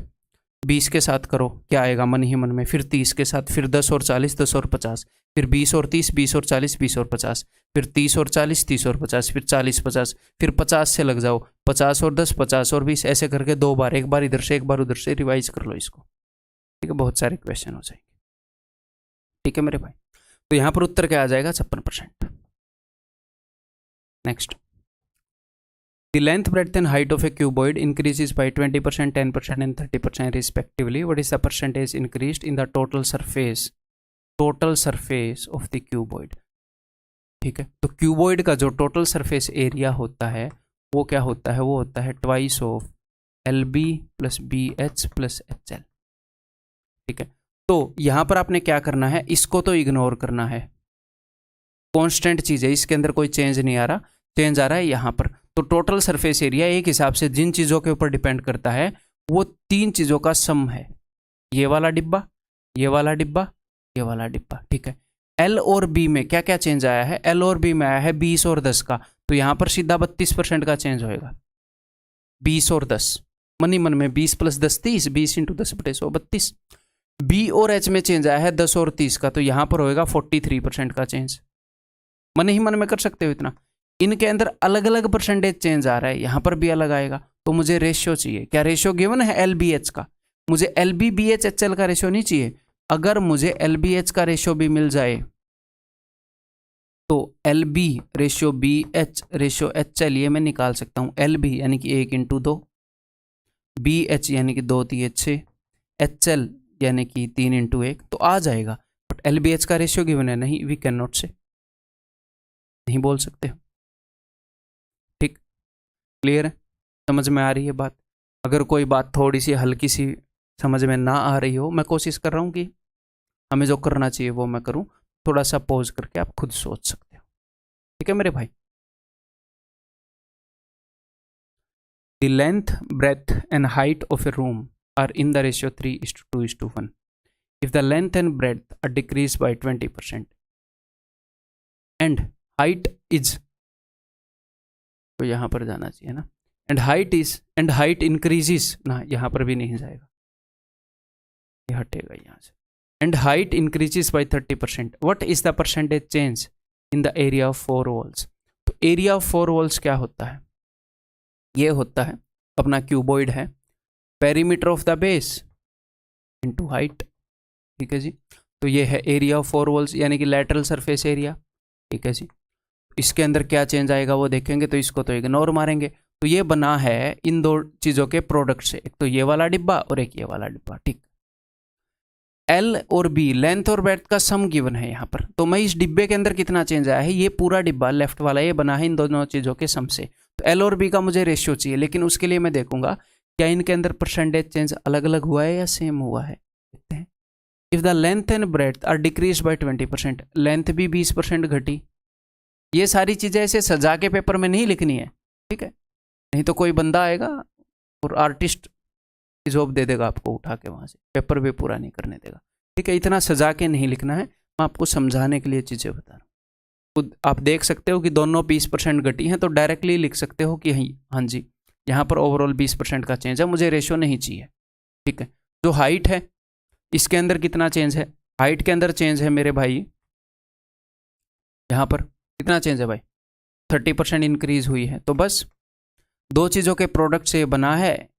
20 के साथ करो, क्या आएगा मन ही मन में, फिर 30 के साथ, फिर 10 और 40, 10 और 50, फिर 20 और 30, 20 और 40, 20 और 50, फिर 30 और 40, 30 और 50, फिर 40, 50, फिर 50 से लग जाओ, 50 और 10, 50 और 20, ऐसे करके 2 बार, एक बार इधर से एक बार उधर से रिवाइज कर लो इसको। ठीक है, बहुत सारे क्वेश्चन हो जाएंगे। ठीक है मेरे भाई, तो यहाँ पर उत्तर क्या आ जाएगा? 56%। Next, the length, breadth and height of a cuboid increases by 20%, 10% and 30% respectively. What is the percentage increased in the total surface of the cuboid? ठीक है, तो क्यूबॉइड का जो टोटल सरफेस एरिया होता है वो क्या होता है? वो होता है twice of LB + BH + HL। ठीक है, तो यहां पर आपने क्या करना है, इसको तो इग्नोर करना है, कांस्टेंट चीज है, इसके अंदर कोई चेंज नहीं आ रहा, चेंज आ रहा है यहाँ पर। तो टोटल सरफेस एरिया एक हिसाब से जिन चीज़ों के ऊपर डिपेंड करता है वो 3 चीज़ों का सम है, ये वाला डिब्बा, ये वाला डिब्बा, ये वाला डिब्बा। ठीक है, L और B में क्या क्या चेंज आया है? L और B में आया है 20 और 10 का, तो यहाँ पर सीधा 32% का चेंज होएगा। 20 और 10, मन ही मन में 20 + 10 30, 20 × 10/100 32। B और H में चेंज आया है 10 और 30 का, तो यहाँ पर होएगा 43% का चेंज। मन ही मन में कर सकते हो इतना। इनके अंदर अलग अलग परसेंटेज चेंज आ रहा है, यहाँ पर भी अलग आएगा, तो मुझे रेशियो चाहिए। क्या रेशियो गिवन है? LBH का। मुझे LB BH HL का रेशियो नहीं चाहिए। अगर मुझे LBH का रेशियो भी मिल जाए तो LB ratio BH ratio HL ये मैं निकाल सकता हूँ। LB यानी कि 1 × 2, BH यानी कि 2 × 6, HL यानी कि 3 × 1, तो आ जाएगा। बट LBH का रेशियो गिवन है नहीं, वी कैन नॉट से, नहीं बोल सकते। ठीक, क्लियर है? समझ में आ रही है बात? अगर कोई बात थोड़ी सी हल्की सी समझ में ना आ रही हो, मैं कोशिश कर रहा हूँ कि हमें जो करना चाहिए वो मैं करूँ, थोड़ा सा पॉज करके आप खुद सोच सकते हो। ठीक है मेरे भाई? The length, breadth and height of a room are in the ratio 3:2:1. If the length and breadth are decreased by 20% and height is, तो यहाँ पर जाना चाहिए ना, and height increases ना, यहाँ पर भी नहीं जाएगा, ये हटेगा यहाँ से। And height increases by 30%. What is the percentage change in the area of 4 walls? तो area of 4 walls क्या होता है? ये होता है अपना क्यूबॉइड है, perimeter of the base into height. ठीक है जी, तो ये है एरिया ऑफ 4 वॉल्स यानी कि लैटरल सरफेस एरिया। ठीक है जी, इसके अंदर क्या चेंज आएगा वो देखेंगे, तो इसको तो इग्नोर मारेंगे। तो ये बना है इन दो चीज़ों के प्रोडक्ट से, एक तो ये वाला डिब्बा और एक ये वाला डिब्बा। ठीक, L और B लेंथ और ब्रेड्थ का सम गिवन है यहाँ पर। तो मैं इस डिब्बे के अंदर कितना चेंज आया है, ये पूरा डिब्बा लेफ्ट वाला ये बना है इन दोनों चीज़ों के सम से। तो L और B का मुझे रेशियो चाहिए, लेकिन उसके लिए मैं देखूंगा क्या इनके अंदर परसेंटेज चेंज अलग अलग हुआ है या सेम हुआ है, देखते हैं। If the length and breadth are decrease by 20%, length भी 20% घटी। ये सारी चीजें ऐसे सजा के पेपर में नहीं लिखनी है, ठीक है, नहीं तो कोई बंदा आएगा और आर्टिस्ट की जॉब दे देगा आपको उठा के वहां से, पेपर भी पूरा नहीं करने देगा, ठीक है। इतना सजा के नहीं लिखना है, मैं आपको समझाने के लिए चीजें बता रहा हूँ। खुद आप देख सकते हो कि दोनों 20% घटी हैं, तो डायरेक्टली लिख सकते हो कि हाँ जी यहाँ पर ओवरऑल 20% का चेंज है, मुझे रेशियो नहीं चाहिए, ठीक है। जो हाइट है इसके अंदर कितना चेंज है, हाइट के अंदर चेंज है मेरे भाई, यहाँ पर कितना चेंज है भाई, 30% इंक्रीज हुई है। तो बस दो चीज़ों के प्रोडक्ट से बना है,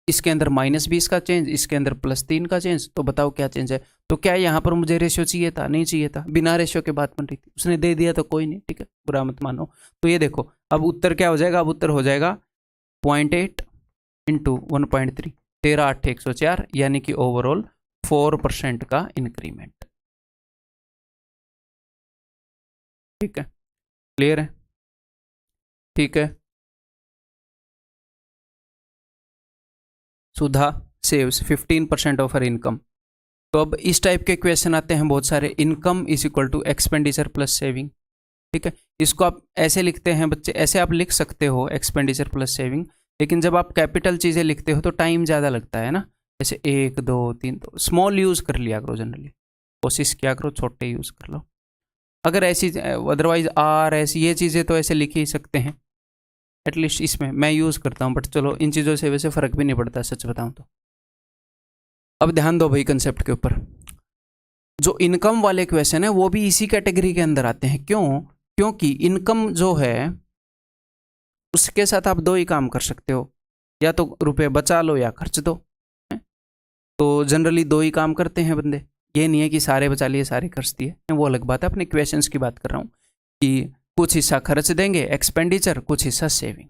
इसके अंदर -20 का चेंज, इसके अंदर +3 का चेंज, तो बताओ क्या चेंज है। तो क्या यहाँ पर मुझे रेशियो चाहिए था, नहीं चाहिए था, बिना रेशियो के बात बन रही थी, उसने दे दिया तो कोई नहीं, ठीक है, बुरा मत मानो। तो ये देखो अब उत्तर क्या हो जाएगा, अब उत्तर हो जाएगा 0.8 इंटू 1.3, 13 8 104, यानी कि ओवरऑल 4% का इंक्रीमेंट, ठीक है, क्लियर है, ठीक है। सुधा सेव्स 15% ऑफ हर इनकम। तो अब इस टाइप के क्वेश्चन आते हैं बहुत सारे, income is equal to expenditure plus saving, ठीक है। इसको आप ऐसे लिखते हैं बच्चे, ऐसे आप लिख सकते हो एक्सपेंडिचर प्लस सेविंग, लेकिन जब आप कैपिटल चीज़ें लिखते हो तो टाइम ज़्यादा लगता है ना, जैसे 1 2 3, तो स्मॉल यूज़ कर लिया करो, जनरली कोशिश किया करो छोटे यूज़ कर लो। अगर ऐसी अदरवाइज आर ऐसी ये चीज़ें तो ऐसे लिख ही सकते हैं, एटलीस्ट इसमें मैं यूज़ करता हूँ, बट चलो इन चीज़ों से वैसे फ़र्क भी नहीं पड़ता सच बताऊँ तो। अब ध्यान दो भाई कंसेप्ट के ऊपर, जो इनकम वाले क्वेश्चन है वो भी इसी कैटेगरी के अंदर आते हैं। क्यों? क्योंकि इनकम जो है उसके साथ आप दो ही काम कर सकते हो, या तो रुपए बचा लो या खर्च दो, तो जनरली दो ही काम करते हैं बंदे, ये नहीं है कि सारे बचा लिए सारे खर्च दिए, वो अलग बात है। अपने क्वेश्चंस की बात कर रहा हूँ कि कुछ हिस्सा खर्च देंगे एक्सपेंडिचर, कुछ हिस्सा सेविंग,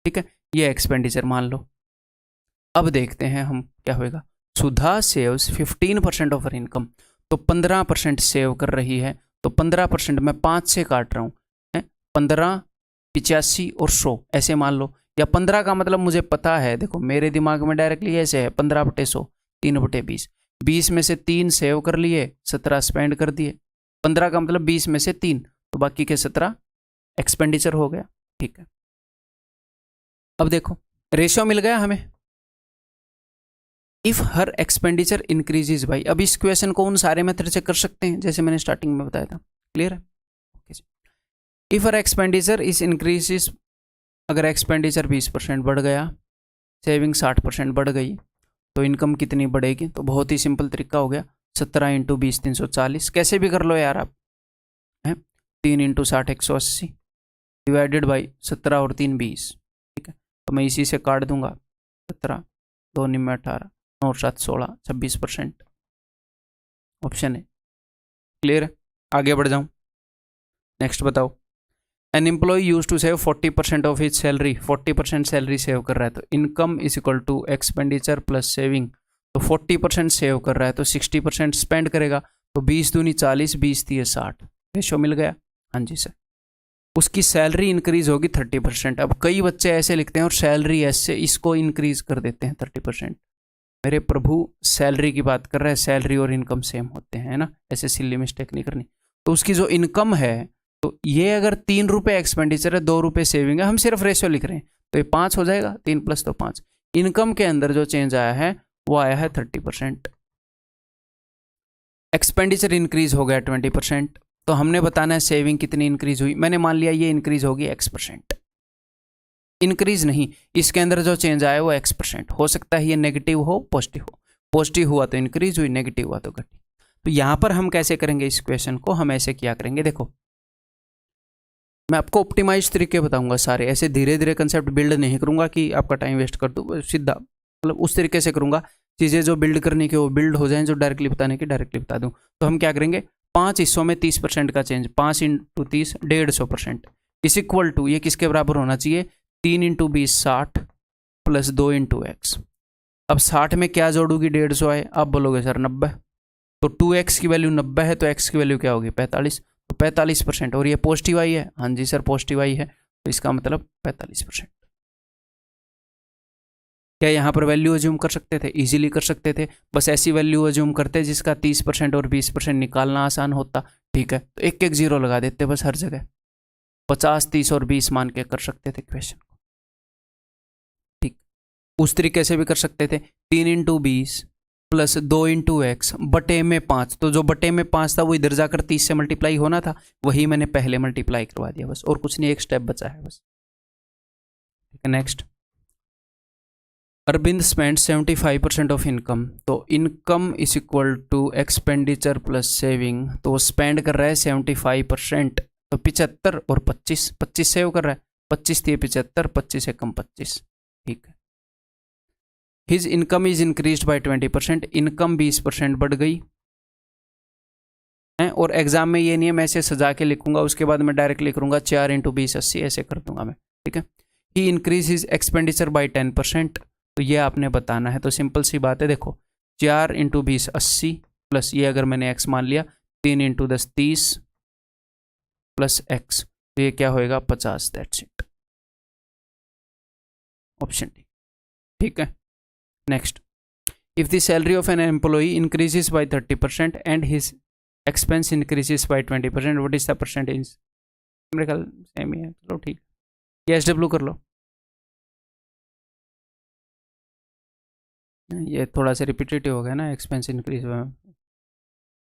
ठीक है, ये एक्सपेंडिचर मान लो। अब देखते हैं हम क्या होएगा। सुधा सेव्स 15% ऑफ हर इनकम, तो 15% सेव कर रही है, तो 15% मैं 5 से काट रहा हूँ, 15 85 और 100 ऐसे मान लो, या 15 का मतलब मुझे पता है, देखो मेरे दिमाग में डायरेक्टली ऐसे है 15/100 3/20, 20 में से 3 सेव कर लिए, 17 स्पेंड कर दिए, 15 का मतलब 20 में से 3, तो बाकी के 17 एक्सपेंडिचर हो गया, ठीक है। अब देखो रेशियो मिल गया हमें, if her expenditure increases by, अब इस क्वेश्चन को उन सारे मेथड से कर सकते हैं जैसे मैंने स्टार्टिंग में बताया था, क्लियर है। If her expenditure is increases, अगर एक्सपेंडिचर 20% बढ़ गया, सेविंग 60% बढ़ गई, तो इनकम कितनी बढ़ेगी। तो बहुत ही सिंपल तरीका हो गया, 17 × 20 340, कैसे भी कर लो यार आप, हैं 3 × 60 180 डिवाइडेड बाई 17 और 3 20, ठीक है। तो मैं इसी से काट दूंगा, 17 2 9 18 9 7 16 26%, ऑप्शन है, क्लियर है। आगे बढ़ जाऊं, नेक्स्ट बताओ। An employ use to save 40% of his salary, 40% salary save कर रहा है, तो income is equal to expenditure plus saving, तो 40% सेव कर रहा है तो 60% स्पेंड करेगा, तो 20 दूनी 40 20 3 60, रेशो मिल गया, हाँ जी सर। उसकी सैलरी इंक्रीज होगी 30%। अब कई बच्चे ऐसे लिखते हैं और सैलरी ऐसे इसको इंक्रीज कर देते हैं 30%, मेरे प्रभु सैलरी की बात कर रहा है, सैलरी और इनकम सेम होते हैं ना, ऐसे सिली मिस्टेक नहीं करनी। तो उसकी जो इनकम है, तो ये अगर 3 रुपये एक्सपेंडिचर है 2 रुपये सेविंग है, हम सिर्फ रेशियो लिख रहे हैं, तो ये 5 हो जाएगा, 3 + 2 5। इनकम के अंदर जो चेंज आया है वो आया है 30%, एक्सपेंडिचर इंक्रीज हो गया 20%, तो हमने बताना है सेविंग कितनी इंक्रीज हुई, मैंने मान लिया ये इंक्रीज होगी X%, इंक्रीज नहीं, इसके अंदर जो चेंज आया वो X%, हो सकता है ये नेगेटिव हो पॉजिटिव हो, पॉजिटिव हुआ तो इंक्रीज हुई, नेगेटिव हुआ तो घटी। तो यहां पर हम कैसे करेंगे इस क्वेश्चन को, हम ऐसे किया करेंगे, देखो मैं आपको ऑप्टिमाइज तरीके बताऊंगा सारे, ऐसे धीरे धीरे कंसेप्ट बिल्ड नहीं करूंगा कि आपका टाइम वेस्ट कर दूं, सीधा मतलब उस तरीके से करूंगा, चीज़ें जो बिल्ड करने की वो बिल्ड हो जाएं, जो डायरेक्टली बताने की डायरेक्टली बता दूं। तो हम क्या करेंगे, 5 हिस्सों में 30% का चेंज, 5 × 30 150%, इस इक्वल टू ये किसके बराबर होना चाहिए, 3 × 20 60 + 2 × x। अब 60 में क्या जोड़ूगी 150 है, आप बोलोगे सर 90, तो 2x की वैल्यू 90 है, तो x की वैल्यू क्या होगी 45, तो 45%, और ये पॉजिटिव आई है, हाँ जी सर पॉजिटिव आई है, तो इसका मतलब 45%, क्या यहाँ पर वैल्यू अज्यूम कर सकते थे? इजीली कर सकते थे। बस ऐसी वैल्यू अज्यूम करते जिसका 30% और 20% निकालना आसान होता। ठीक है, तो एक एक जीरो लगा देते बस हर जगह। 50, 30 और 20 मान के कर सकते थे क्वेश्चन को। ठीक, उस तरीके से भी कर सकते थे। 3 इंटू 20 प्लस 2 इंटू एक्स बटे में 5। तो जो बटे में 5 था वो इधर जाकर 30 से मल्टीप्लाई होना था, वही मैंने पहले मल्टीप्लाई करवा दिया बस, और कुछ नहीं, एक स्टेप बचा है बस। ठीक है, next. Arvind spend 75% of income. तो income is equal to expenditure plus saving. तो वो स्पेंड कर रहा है 75%, तो 75 और 25, 25 सेव कर रहा है। 25 थी 75, 25 से कम 25। ठीक है। His income is increased by 20%। Income 20% बढ़ गई है। और एग्जाम में ये नहीं है मैं ऐसे सजा के लिखूंगा, उसके बाद मैं डायरेक्ट लिख लूंगा 4 इंटू 20 80, ऐसे कर दूंगा मैं। ठीक है। ही इंक्रीज हिज एक्सपेंडिचर बाय 10%। तो ये आपने बताना है। तो सिंपल सी बात है, देखो 4 इंटू 20 80 प्लस ये अगर मैंने x मान लिया 3 इंटू 10 30 प्लस x, तो ये क्या होएगा 50। That's it, option D. ठीक है, next. If the salary of an employee increases by 30% and his expense increases by 20%, what is the percentage? मेरे ख्याल सेम ही है, चलो ठीक। ये SW कर लो, ये थोड़ा सा रिपीटेटिव हो गया ना, एक्सपेंस इंक्रीज हुआ।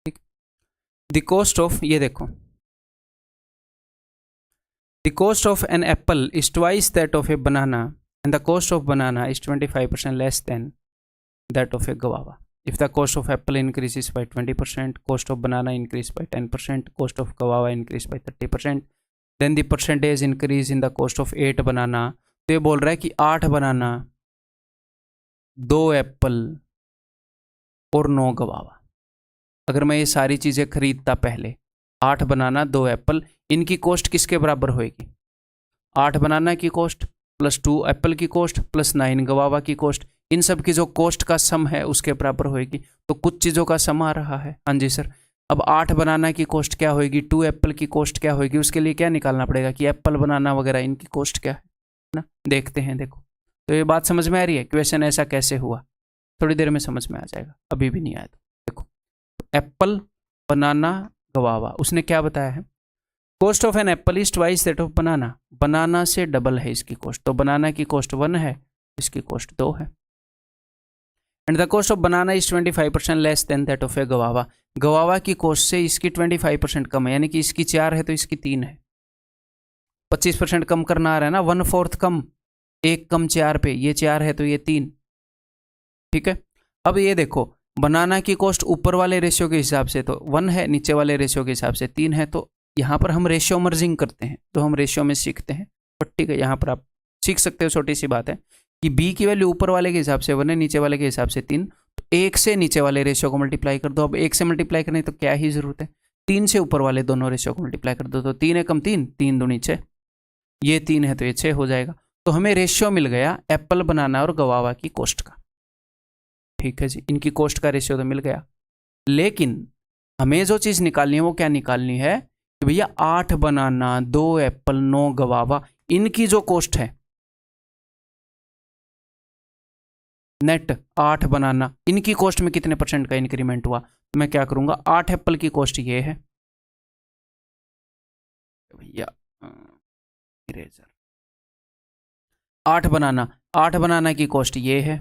ठीक, द कॉस्ट ऑफ, ये देखो, the cost of an apple is twice that of a banana and the cost of banana is 25% less than that of a guava. If the cost of apple increases by 20%, cost of banana increase by 10%, cost of guava increase by 30%, then the percentage increase in the cost of 8 banana. तो ये बोल रहा है कि 8 बनाना, 2 Apple और 9 गवावा। अगर मैं ये सारी चीज़ें खरीदता पहले, 8 बनाना 2 एप्पल, इनकी कॉस्ट किसके बराबर होएगी? 8 बनाना की कॉस्ट प्लस 2 एप्पल की कॉस्ट प्लस 9 गवावा की कॉस्ट, इन सब की जो कॉस्ट का सम है उसके बराबर होएगी। तो कुछ चीज़ों का सम आ रहा है। हाँ जी सर। अब 8 बनाना की कॉस्ट क्या होएगी, 2 एप्पल की कॉस्ट क्या होएगी, उसके लिए क्या निकालना पड़ेगा कि एप्पल बनाना वगैरह इनकी कॉस्ट क्या है ना। देखते हैं, देखो तो ये बात समझ में आ रही है? क्वेश्चन ऐसा कैसे हुआ, थोड़ी देर में समझ में आ जाएगा, अभी भी नहीं आया तो देखो। एप्पल बनाना गवावा, उसने क्या बताया है? Cost of an apple is twice that of banana. Banana से डबल है इसकी कॉस्ट, तो बनाना की कॉस्ट 1 है, इसकी कॉस्ट 2 है। And the cost of banana is 25% less than that of a गवावा। गवावा की कॉस्ट से इसकी 25% कम है, यानी कि इसकी 4 है तो इसकी 3 है। 25% कम करना आ रहा है ना, 1/4 कम, 1 कम 4 पे, ये 4 है तो ये 3। ठीक है। अब ये देखो, बनाना की कॉस्ट ऊपर वाले रेशियो के हिसाब से तो 1 है, नीचे वाले रेशियो के हिसाब से 3 है। तो यहाँ पर हम रेशियो मर्जिंग करते हैं, तो हम रेशियो में सीखते हैं। बट ठीक है, यहाँ पर आप सीख सकते हो, छोटी सी बात है कि बी की वैल्यू ऊपर वाले के हिसाब से 1 है, नीचे वाले के हिसाब से 3। तो 1 से नीचे वाले रेशियो को मल्टीप्लाई कर दो। अब 1 से मल्टीप्लाई करने तो क्या ही जरूरत है, 3 से ऊपर वाले दोनों रेशियो को मल्टीप्लाई कर दो। तो 3 एकम 3, 3 दूनी 6, ये 3 है तो ये 6 हो जाएगा। तो हमें रेशियो मिल गया एप्पल बनाना और गवावा की कॉस्ट का। ठीक है जी, इनकी कॉस्ट का रेशियो तो मिल गया, लेकिन हमें जो चीज निकालनी है वो क्या निकालनी है कि भैया 8 बनाना, 2 एप्पल, 9 गवावा, इनकी जो कॉस्ट है नेट 8 बनाना, इनकी कॉस्ट में कितने % का इंक्रीमेंट हुआ। तो मैं क्या करूंगा, 8 एप्पल की कॉस्ट ये है भैया, इरेजर। 8 बनाना, 8 बनाना की कॉस्ट ये है,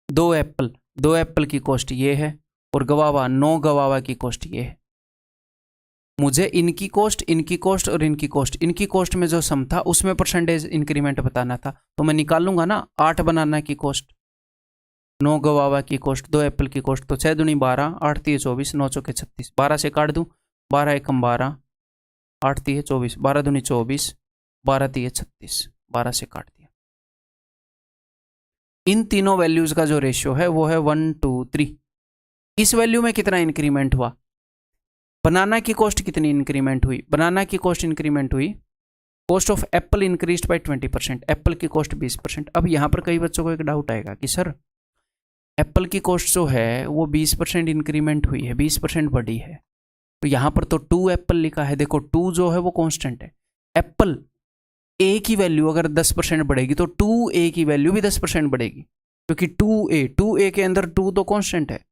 2 एप्पल, 2 एप्पल की कॉस्ट ये है, और गवावा 9 गवावा की कॉस्ट ये है। मुझे इनकी कॉस्ट, इनकी कॉस्ट और इनकी कॉस्ट, इनकी कॉस्ट में जो सम था उसमें परसेंटेज इंक्रीमेंट बताना था। तो मैं निकाल लूंगा ना 8 बनाना की कॉस्ट, 9 गवावा की कॉस्ट, 2 एप्पल की कॉस्ट। तो 6 दूनी 12, 8 3 24, 9 चौके 36, 12 से काट दूं, 12 एकम 12, 8 3 24, 12 दूनी 24, 12 3 36, 12 से काट दिया। इन तीनों वैल्यूज का जो रेशियो है वो है 1 2 3। इस वैल्यू में कितना इंक्रीमेंट हुआ, बनाना की कॉस्ट कितनी इंक्रीमेंट हुई, बनाना की कॉस्ट इंक्रीमेंट हुई, cost of Apple increased by 20%, Apple की कॉस्ट 20%। अब यहाँ पर कई बच्चों को एक डाउट आएगा कि सर एप्पल की कॉस्ट जो है वो 20% इंक्रीमेंट हुई है, 20% बढ़ी है, तो यहाँ पर तो 2 एप्पल लिखा है। देखो 2 जो है वो कांस्टेंट है, एप्पल ए की वैल्यू अगर 10% बढ़ेगी तो 2 ए की वैल्यू भी 10% बढ़ेगी। क्योंकि 2a के अंदर 2 तो कांस्टेंट है,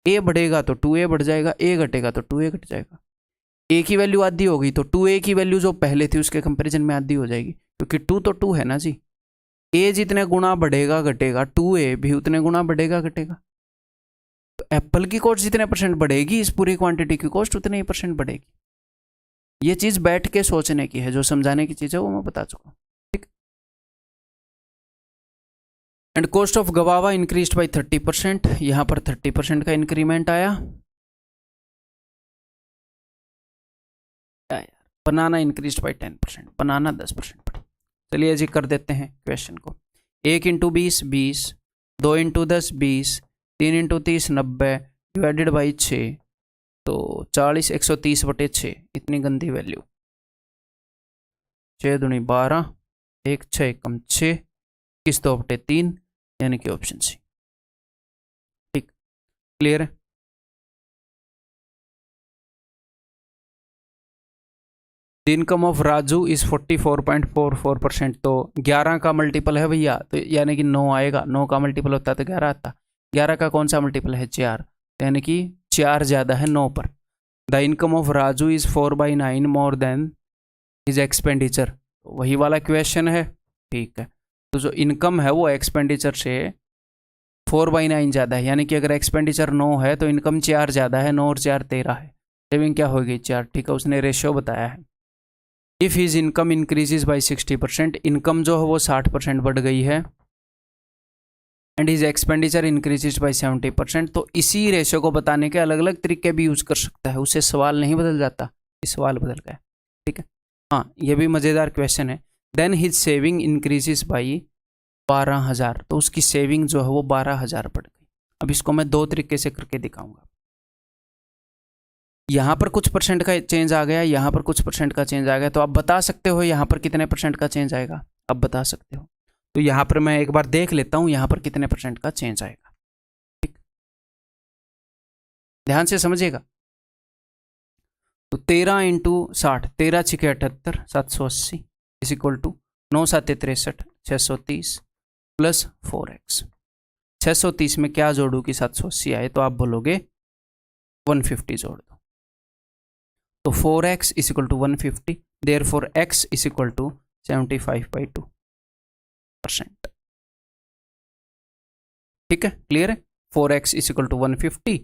a बढ़ेगा तो 2a बढ़ जाएगा, a घटेगा तो 2a घट जाएगा। a की वैल्यू आधी हो गई तो 2a की वैल्यू जो पहले थी उसके कंपैरिजन में आधी हो जाएगी, क्योंकि 2 तो 2 है ना जी। a जितने गुना बढ़ेगा घटेगा, 2a भी उतने गुना बढ़ेगा घटेगा। तो एप्पल की कॉस्ट जितने परसेंट बढ़ेगी, इस पूरी क्वांटिटी की कॉस्ट उतने ही परसेंट बढ़ेगी। ये चीज बैठ के सोचने की है, जो समझाने की चीज है वो मैं बता चुका हूँ, ठीक। And cost of गवावा increased by 30%, यहां पर 30% का इंक्रीमेंट आया। बनाना इंक्रीज्ड बाय 10%, बनाना 10% बढ़ा। चलिए जी कर देते हैं क्वेश्चन को। 1 × 20 20, 2 × 10 20, 3 × 30 90 डिवाइडेड बाई 6, तो 40 130/6, इतनी गंदी वैल्यू। 6 दूनी 12, 1 6 कम 6, 21/3, यानी कि ऑप्शन सी। ठीक, क्लियर है। The income of Raju is 44.44%, तो 11 का मल्टीपल है भैया, तो यानी कि 9 आएगा। 9 का मल्टीपल होता तो 11 आता। 11 का कौन सा मल्टीपल है? 4, यानी कि 4 ज़्यादा है 9 पर। The income of Raju is 4/9 more than his expenditure, वही वाला क्वेश्चन है, ठीक है। तो जो इनकम है वो एक्सपेंडिचर से 4/9 ज़्यादा है, यानी कि अगर एक्सपेंडिचर 9 है तो इनकम 4 ज़्यादा है, 9 और 4 13 है। सेविंग क्या होगी? 4, ठीक है, उसने रेशियो बताया है। If his income increases by 60%, income जो है वो 60% बढ़ गई है, and his expenditure increases by 70%, तो इसी रेशियो को बताने के अलग अलग तरीके भी यूज कर सकता है, उससे सवाल नहीं बदल जाता, इस सवाल बदल गया, ठीक है। हाँ, ये भी मज़ेदार क्वेश्चन है। Then his saving increases by 12,000, तो उसकी सेविंग जो है वो 12,000 बढ़ गई। अब इसको मैं 2 तरीके से करके दिखाऊंगा। यहाँ पर कुछ परसेंट का चेंज आ गया, यहाँ पर कुछ परसेंट का चेंज आ गया, तो आप बता सकते हो यहाँ पर कितने परसेंट का चेंज आएगा, आप बता सकते हो। तो यहाँ पर मैं एक बार देख लेता हूँ यहाँ पर कितने परसेंट का चेंज आएगा, ठीक, ध्यान से समझिएगा। तो 13 × 60, 13 × 6 78, 780 is equal to 9 7 63, 630 plus 4x। 630 में क्या जोड़ू कि 780 आए, तो आप बोलोगे 150 जोड़ दो, तो 4x is equal to 150, therefore x is equal to 75/2%, ठीक है, क्लियर है। 4x इज इक्वल टू 150,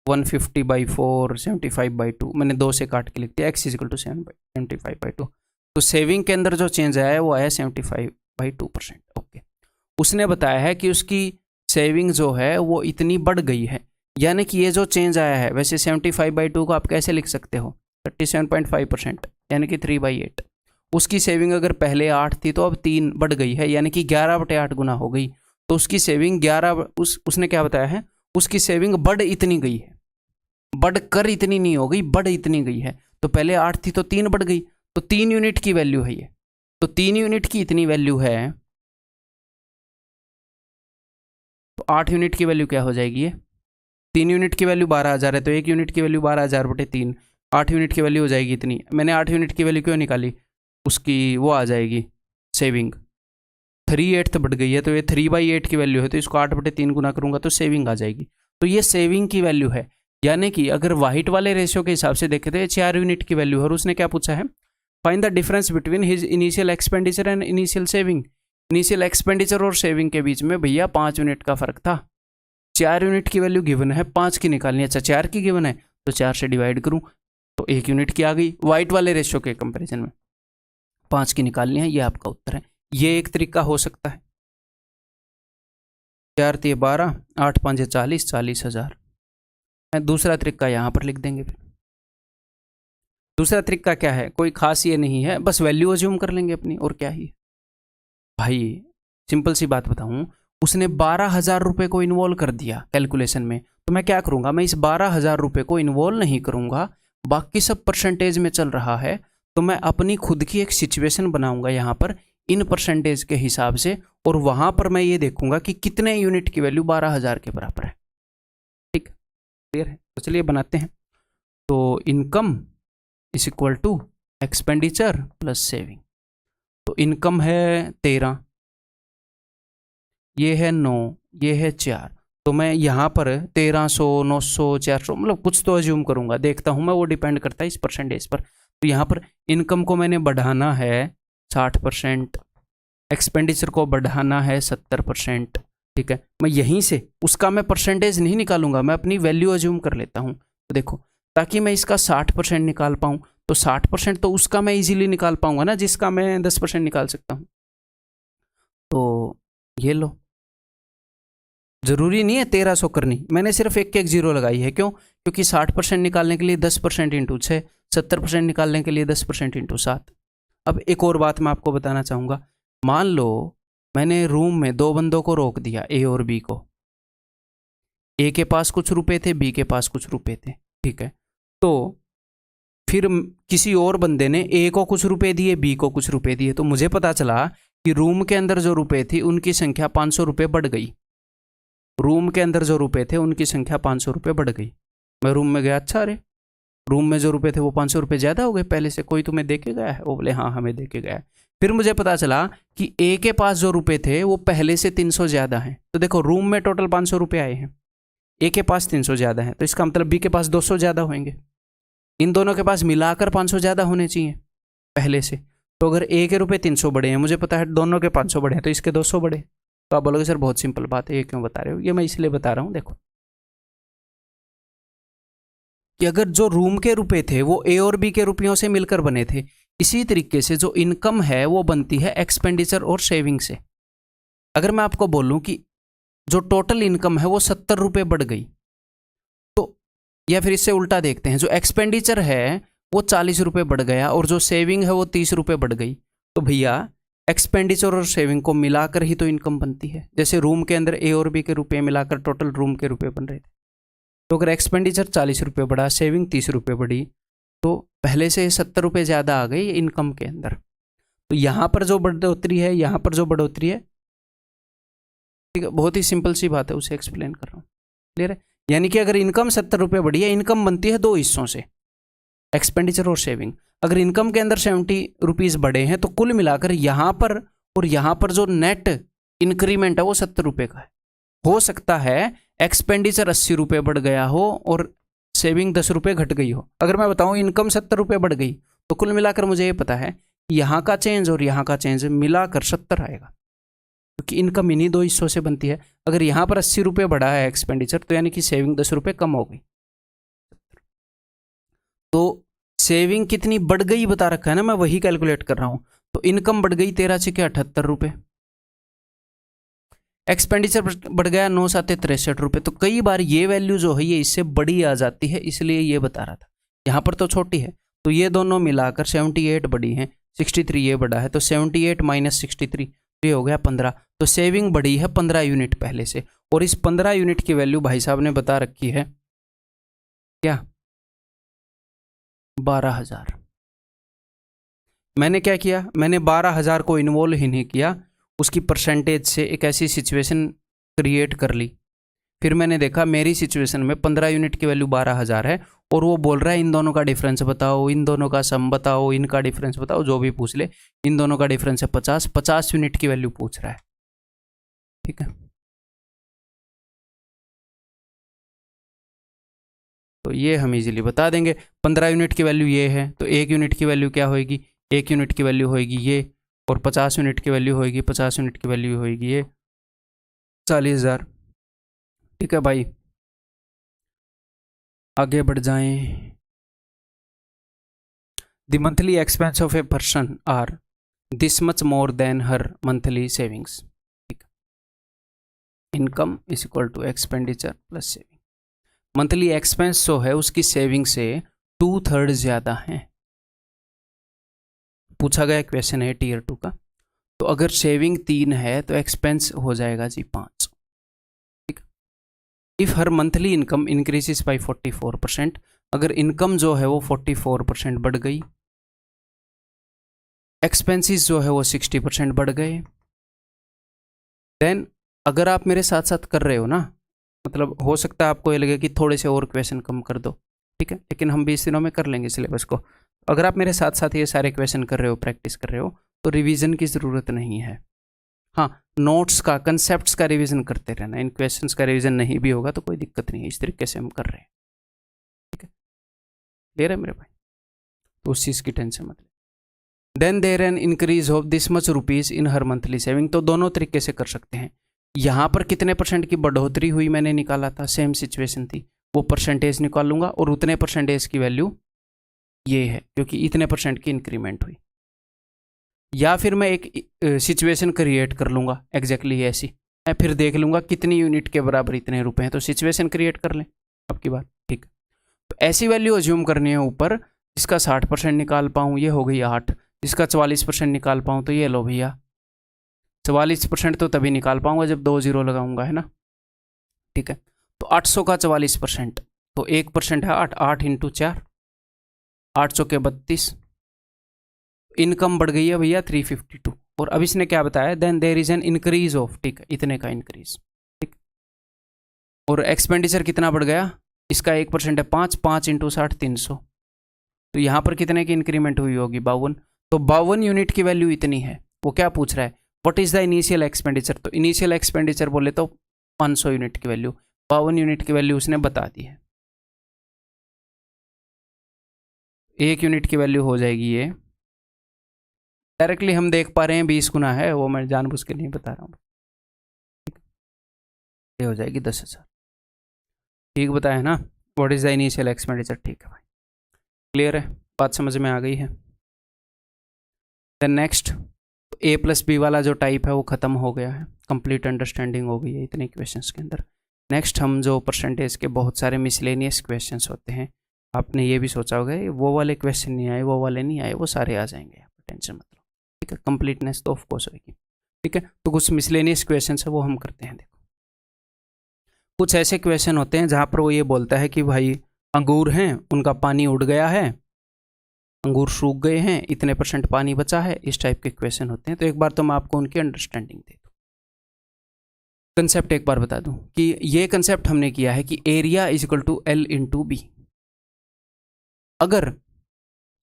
150/4, 75/2, मैंने 2 से काट के लिख दिया, x इज इक्वल टू 75/2। तो सेविंग के अंदर जो चेंज आया है वो आया 75/2%, ओके। उसने बताया है कि उसकी सेविंग जो है वो इतनी बढ़ गई है, यानी कि ये जो चेंज आया है, वैसे 75/2 को आप कैसे लिख सकते हो? 37.5%, यानी कि 3/8। उसकी सेविंग अगर पहले 8 थी तो अब 3 बढ़ गई है, यानी कि 11/8 गुना हो गई। तो उसकी सेविंग 11, उसने क्या बताया है? उसकी सेविंग बढ़ इतनी गई है, बढ़ कर इतनी नहीं हो गई, बढ़ इतनी गई है। तो पहले 8 थी तो 3 बढ़ गई, तो 3 यूनिट की वैल्यू है ये। तो 3 यूनिट की इतनी वैल्यू है, तो 8 यूनिट की वैल्यू क्या हो जाएगी? ये 3 यूनिट की वैल्यू 12,000 है, तो 1 यूनिट की वैल्यू 12,000/3, 8 यूनिट की वैल्यू हो जाएगी इतनी। मैंने 8 यूनिट की वैल्यू क्यों निकाली? उसकी वो आ जाएगी सेविंग, 3/8 बढ़ गई है, तो ये 3/8 की वैल्यू है, तो इसको 8/3 गुना करूंगा तो सेविंग आ जाएगी। तो ये सेविंग की वैल्यू है, यानी कि अगर वाइट वाले रेशियो के हिसाब से देखें तो ये 4 यूनिट की वैल्यू है। और उसने क्या पूछा है? Find the difference between his initial expenditure and initial saving. Initial expenditure और सेविंग के बीच में भैया 5 यूनिट का फर्क था। 4 यूनिट की वैल्यू गिवन है, 5 की निकालनी है। अच्छा, 4 की गिवन है तो 4 से डिवाइड करूं तो 1 यूनिट की आ गई, वाइट वाले रेशियो के कंपैरिजन में 5 की निकालनी है। ये आपका उत्तर है। ये एक तरीका हो सकता है। 4 × 12, 8 × 5 = 40, 40,000। दूसरा तरीका यहाँ पर लिख देंगे। फिर दूसरा तरीका क्या है? कोई खास ये नहीं है, बस वैल्यू अज्यूम कर लेंगे अपनी, और क्या ही भाई। सिंपल सी बात बताऊं, उसने 12,000 रुपये को इन्वॉल्व कर दिया कैलकुलेशन में, तो मैं क्या करूंगा? मैं इस 12,000 रुपये को इन्वॉल्व नहीं करूंगा, बाकी सब परसेंटेज में चल रहा है, तो मैं अपनी खुद की एक सिचुएशन बनाऊंगा यहाँ पर इन परसेंटेज के हिसाब से, और वहां पर मैं ये देखूंगा कि कितने यूनिट की वैल्यू 12,000 के बराबर है। ठीक, क्लियर है? तो चलिए बनाते हैं। तो income is equal to expenditure plus saving. तो इनकम है 13, ये है 9, ये है 4, तो मैं यहाँ पर 1300, 900, 400 मतलब कुछ तो अज्यूम करूँगा, देखता हूँ मैं, वो डिपेंड करता है इस परसेंटेज पर। तो यहाँ पर इनकम को मैंने बढ़ाना है 60%, एक्सपेंडिचर को बढ़ाना है 70%, ठीक है। मैं यहीं से उसका मैं परसेंटेज नहीं निकालूंगा, मैं अपनी वैल्यू अज्यूम कर लेता हूँ। तो देखो, ताकि मैं इसका 60% निकाल पाऊँ, तो 60% तो उसका मैं इजीली निकाल पाऊंगा ना, जिसका मैं 10% निकाल सकता हूँ। तो ये लो, जरूरी नहीं है 1300 करनी, मैंने सिर्फ एक एक जीरो लगाई है। क्यों? क्योंकि 60% निकालने के लिए 10% इंटू 6, 70% निकालने के लिए 10% इंटू 7। अब एक और बात मैं आपको बताना चाहूँगा, मान लो मैंने रूम में 2 बंदों को रोक दिया, ए और बी को। ए के पास कुछ रुपए थे, बी के पास कुछ रुपए थे, ठीक है। तो फिर किसी और बंदे ने ए को कुछ रुपए दिए, बी को कुछ रुपए दिए, तो मुझे पता चला कि रूम के अंदर जो रुपए थी उनकी संख्या 500 रुपये बढ़ गई। रूम के अंदर जो रुपए थे उनकी संख्या 500 रुपये बढ़ गई। मैं रूम में गया, अच्छा अरे रूम में जो रुपए थे वो 500 रुपये ज़्यादा हो गए पहले से, कोई तुम्हें दे के गया है? वो बोले हाँ हमें दे के गया है। फिर मुझे पता चला कि ए के पास जो रुपए थे वो पहले से 300 ज़्यादा हैं। तो देखो रूम में टोटल 500 रुपये आए हैं, ए के पास 300 ज़्यादा हैं, तो इसका मतलब बी के पास 200 ज़्यादा होंगे। इन दोनों के पास मिलाकर 500 ज़्यादा होने चाहिए पहले से। तो अगर ए के रुपये 300 बढ़े हैं, मुझे पता है दोनों के 500 बढ़े हैं, तो इसके 200 बढ़े। तो आप बोलोगे सर बहुत सिंपल बात है, ये क्यों बता रहे हो? ये मैं इसलिए बता रहा हूँ, देखो कि अगर जो रूम के रुपए थे वो ए और बी के रुपयों से मिलकर बने थे, इसी तरीके से जो इनकम है वो बनती है एक्सपेंडिचर और सेविंग से। अगर मैं आपको बोलूं कि जो टोटल इनकम है वो 70 रुपये बढ़ गई, तो या फिर इससे उल्टा देखते हैं, जो एक्सपेंडिचर है वो 40 रुपये बढ़ गया और जो सेविंग है वो 30 रुपये बढ़ गई, तो भैया एक्सपेंडिचर और सेविंग को मिलाकर ही तो इनकम बनती है। जैसे रूम के अंदर ए और बी के रुपये मिलाकर टोटल रूम के रुपये बन रहे थे, तो अगर एक्सपेंडिचर 40 रुपये बढ़ा, सेविंग 30 रुपये बढ़ी, तो पहले से 70 रुपये ज़्यादा आ गई इनकम के अंदर। तो यहाँ पर जो बढ़ोतरी है, यहाँ पर जो बढ़ोतरी है, ठीक है, बहुत ही सिंपल सी बात है, उसे एक्सप्लेन कर रहा हूँ, क्लियर है। यानी कि अगर इनकम 70 रुपये बढ़ी है, इनकम बनती है 2 हिस्सों से, एक्सपेंडिचर और सेविंग। अगर इनकम के अंदर 70 रुपीज़ बढ़े हैं, तो कुल मिलाकर यहाँ पर और यहाँ पर जो नेट इंक्रीमेंट है वो 70 रुपये का है। हो सकता है एक्सपेंडिचर 80 रुपये बढ़ गया हो और सेविंग 10 रुपये घट गई हो। अगर मैं बताऊँ इनकम 70 रुपये बढ़ गई, तो कुल मिलाकर मुझे ये पता है यहाँ का चेंज और यहाँ का चेंज मिलाकर 70 आएगा, क्योंकि इनकम इन्हीं 2 हिस्सों से बनती है। अगर यहाँ पर 80 रुपये बढ़ा है एक्सपेंडिचर, तो यानी कि सेविंग 10 रुपये कम हो गई। तो सेविंग कितनी बढ़ गई बता रखा है ना, मैं वही कैलकुलेट कर रहा हूँ। तो इनकम बढ़ गई 13 × 78 रुपये, एक्सपेंडिचर बढ़ गया 9 × 7 = 63 रुपये। तो कई बार ये वैल्यू जो है ये इससे बड़ी आ जाती है, इसलिए ये बता रहा था। यहाँ पर तो छोटी है, तो ये दोनों मिलाकर 78 बड़ी हैं, 63 ये बड़ा है, तो 78 - 63 ये हो गया 15। तो सेविंग बढ़ी है 15 यूनिट पहले से, और इस 15 यूनिट की वैल्यू भाई साहब ने बता रखी है क्या, 12,000। मैंने क्या किया, मैंने 12,000 को इन्वॉल्व ही नहीं किया, उसकी परसेंटेज से एक ऐसी सिचुएशन क्रिएट कर ली। फिर मैंने देखा मेरी सिचुएशन में 15 यूनिट की वैल्यू 12,000 है, और वो बोल रहा है इन दोनों का डिफरेंस बताओ, इन दोनों का सम बताओ, इनका डिफरेंस बताओ, जो भी पूछ ले। इन दोनों का डिफरेंस है 50 यूनिट की वैल्यू पूछ रहा है, ठीक है। तो ये हम इजीली बता देंगे, 15 यूनिट की वैल्यू ये है, तो 1 यूनिट की वैल्यू क्या होगी, 1 यूनिट की वैल्यू होगी ये, और 50 यूनिट की वैल्यू होगी, 50 यूनिट की वैल्यू होगी ये 40,000, ठीक है भाई। आगे बढ़ जाएं। The monthly expense of a person are this much more than her monthly savings, ठीक। Income is equal to expenditure plus saving. Monthly expense जो है उसकी सेविंग से 2/3 ज़्यादा है। पूछा गया क्वेश्चन है Tier 2 का। तो अगर सेविंग 3 है तो एक्सपेंस हो जाएगा जी 5, ठीक। If her monthly income increases by 44%, अगर इनकम जो है वो 44% बढ़ गई, एक्सपेंसेस जो है वो 60% बढ़ गए, देन अगर आप मेरे साथ साथ कर रहे हो ना, मतलब हो सकता है आपको ये लगे कि थोड़े से और क्वेश्चन कम कर दो, ठीक है, लेकिन हम 20 दिनों में कर लेंगे सिलेबस को। अगर आप मेरे साथ साथ ये सारे क्वेश्चन कर रहे हो, प्रैक्टिस कर रहे हो, तो रिवीजन की ज़रूरत नहीं है। हाँ, नोट्स का, कंसेप्ट्स का रिवीजन करते रहना। इन क्वेश्चंस का रिवीजन नहीं भी होगा तो कोई दिक्कत नहीं है, इस तरीके से हम कर रहे हैं। ठीक है, क्लियर है मेरे भाई? तो उस चीज़ की टेंशन मत ले। Then there an increase of this much rupees in her monthly saving. तो दोनों तरीके से कर सकते हैं। यहाँ पर कितने % की बढ़ोतरी हुई मैंने निकाला था, सेम सिचुएशन थी, वो परसेंटेज निकाल लूंगा और उतने % की वैल्यू ये है क्योंकि इतने % की इंक्रीमेंट हुई। या फिर मैं एक सिचुएशन क्रिएट कर लूंगा एग्जैक्टली ऐसी, मैं फिर देख लूंगा कितनी यूनिट के बराबर इतने रुपए हैं, तो सिचुएशन क्रिएट कर लें आपकी बात। ठीक, तो ऐसी वैल्यू अज्यूम करनी है ऊपर जिसका 60% निकाल पाऊँ, ये हो गई 8। जिसका 44% निकाल पाऊँ तो ये लो भैया 44% तो तभी निकाल पाऊंगा जब 2 0 लगाऊंगा, है ना। ठीक है, तो 800 का 44% तो 1% है 8, 8 × 4, 8 चौके 32। इनकम बढ़ गई है भैया 352। और अब इसने क्या बताया, then there is an increase of, ठीक है, इतने का इंक्रीज। ठीक, और एक्सपेंडिचर कितना बढ़ गया, इसका 1% है 5, 5 × 60 300। तो यहाँ पर कितने की इंक्रीमेंट हुई होगी, 52। तो 52 यूनिट की वैल्यू इतनी है। वो क्या पूछ रहा है, what is the initial expenditure. तो इनिशियल एक्सपेंडिचर बोले तो 500 यूनिट की वैल्यू, 52 यूनिट की वैल्यू उसने बता दी है। 1 यूनिट की वैल्यू हो जाएगी ये, डायरेक्टली हम देख पा रहे हैं 20 गुना है, वो मैं जानबूझ के नहीं बता रहा हूँ। ये हो जाएगी 10,000। ठीक बताया ना, what is the initial expenditure. ठीक है भाई, क्लियर है, बात समझ में आ गई है। देन नेक्स्ट, A+B वाला जो टाइप है वो खत्म हो गया है, कंप्लीट अंडरस्टैंडिंग हो गई है इतने क्वेश्चंस के अंदर। नेक्स्ट हम जो परसेंटेज के बहुत सारे मिसलेनियस क्वेश्चंस होते हैं, आपने ये भी सोचा होगा वो वाले क्वेश्चन नहीं आए, वो वाले नहीं आए, वो सारे आ जाएंगे, टेंशन मत लो। ठीक है, कंप्लीटनेस तो ऑफकोर्स होगी। ठीक है, तो कुछ मिसलेनियस क्वेश्चन है वो हम करते हैं। देखो, कुछ ऐसे क्वेश्चन होते हैं जहाँ पर वो ये बोलता है कि भाई अंगूर हैं, उनका पानी उड़ गया है, अंगूर सूख गए हैं, इतने % पानी बचा है, इस टाइप के क्वेश्चन होते हैं। तो एक बार तो मैं आपको उनकी अंडरस्टैंडिंग दे दूँ। कंसेप्ट एक बार बता दूं कि ये कंसेप्ट हमने किया है कि area is equal to L × B। अगर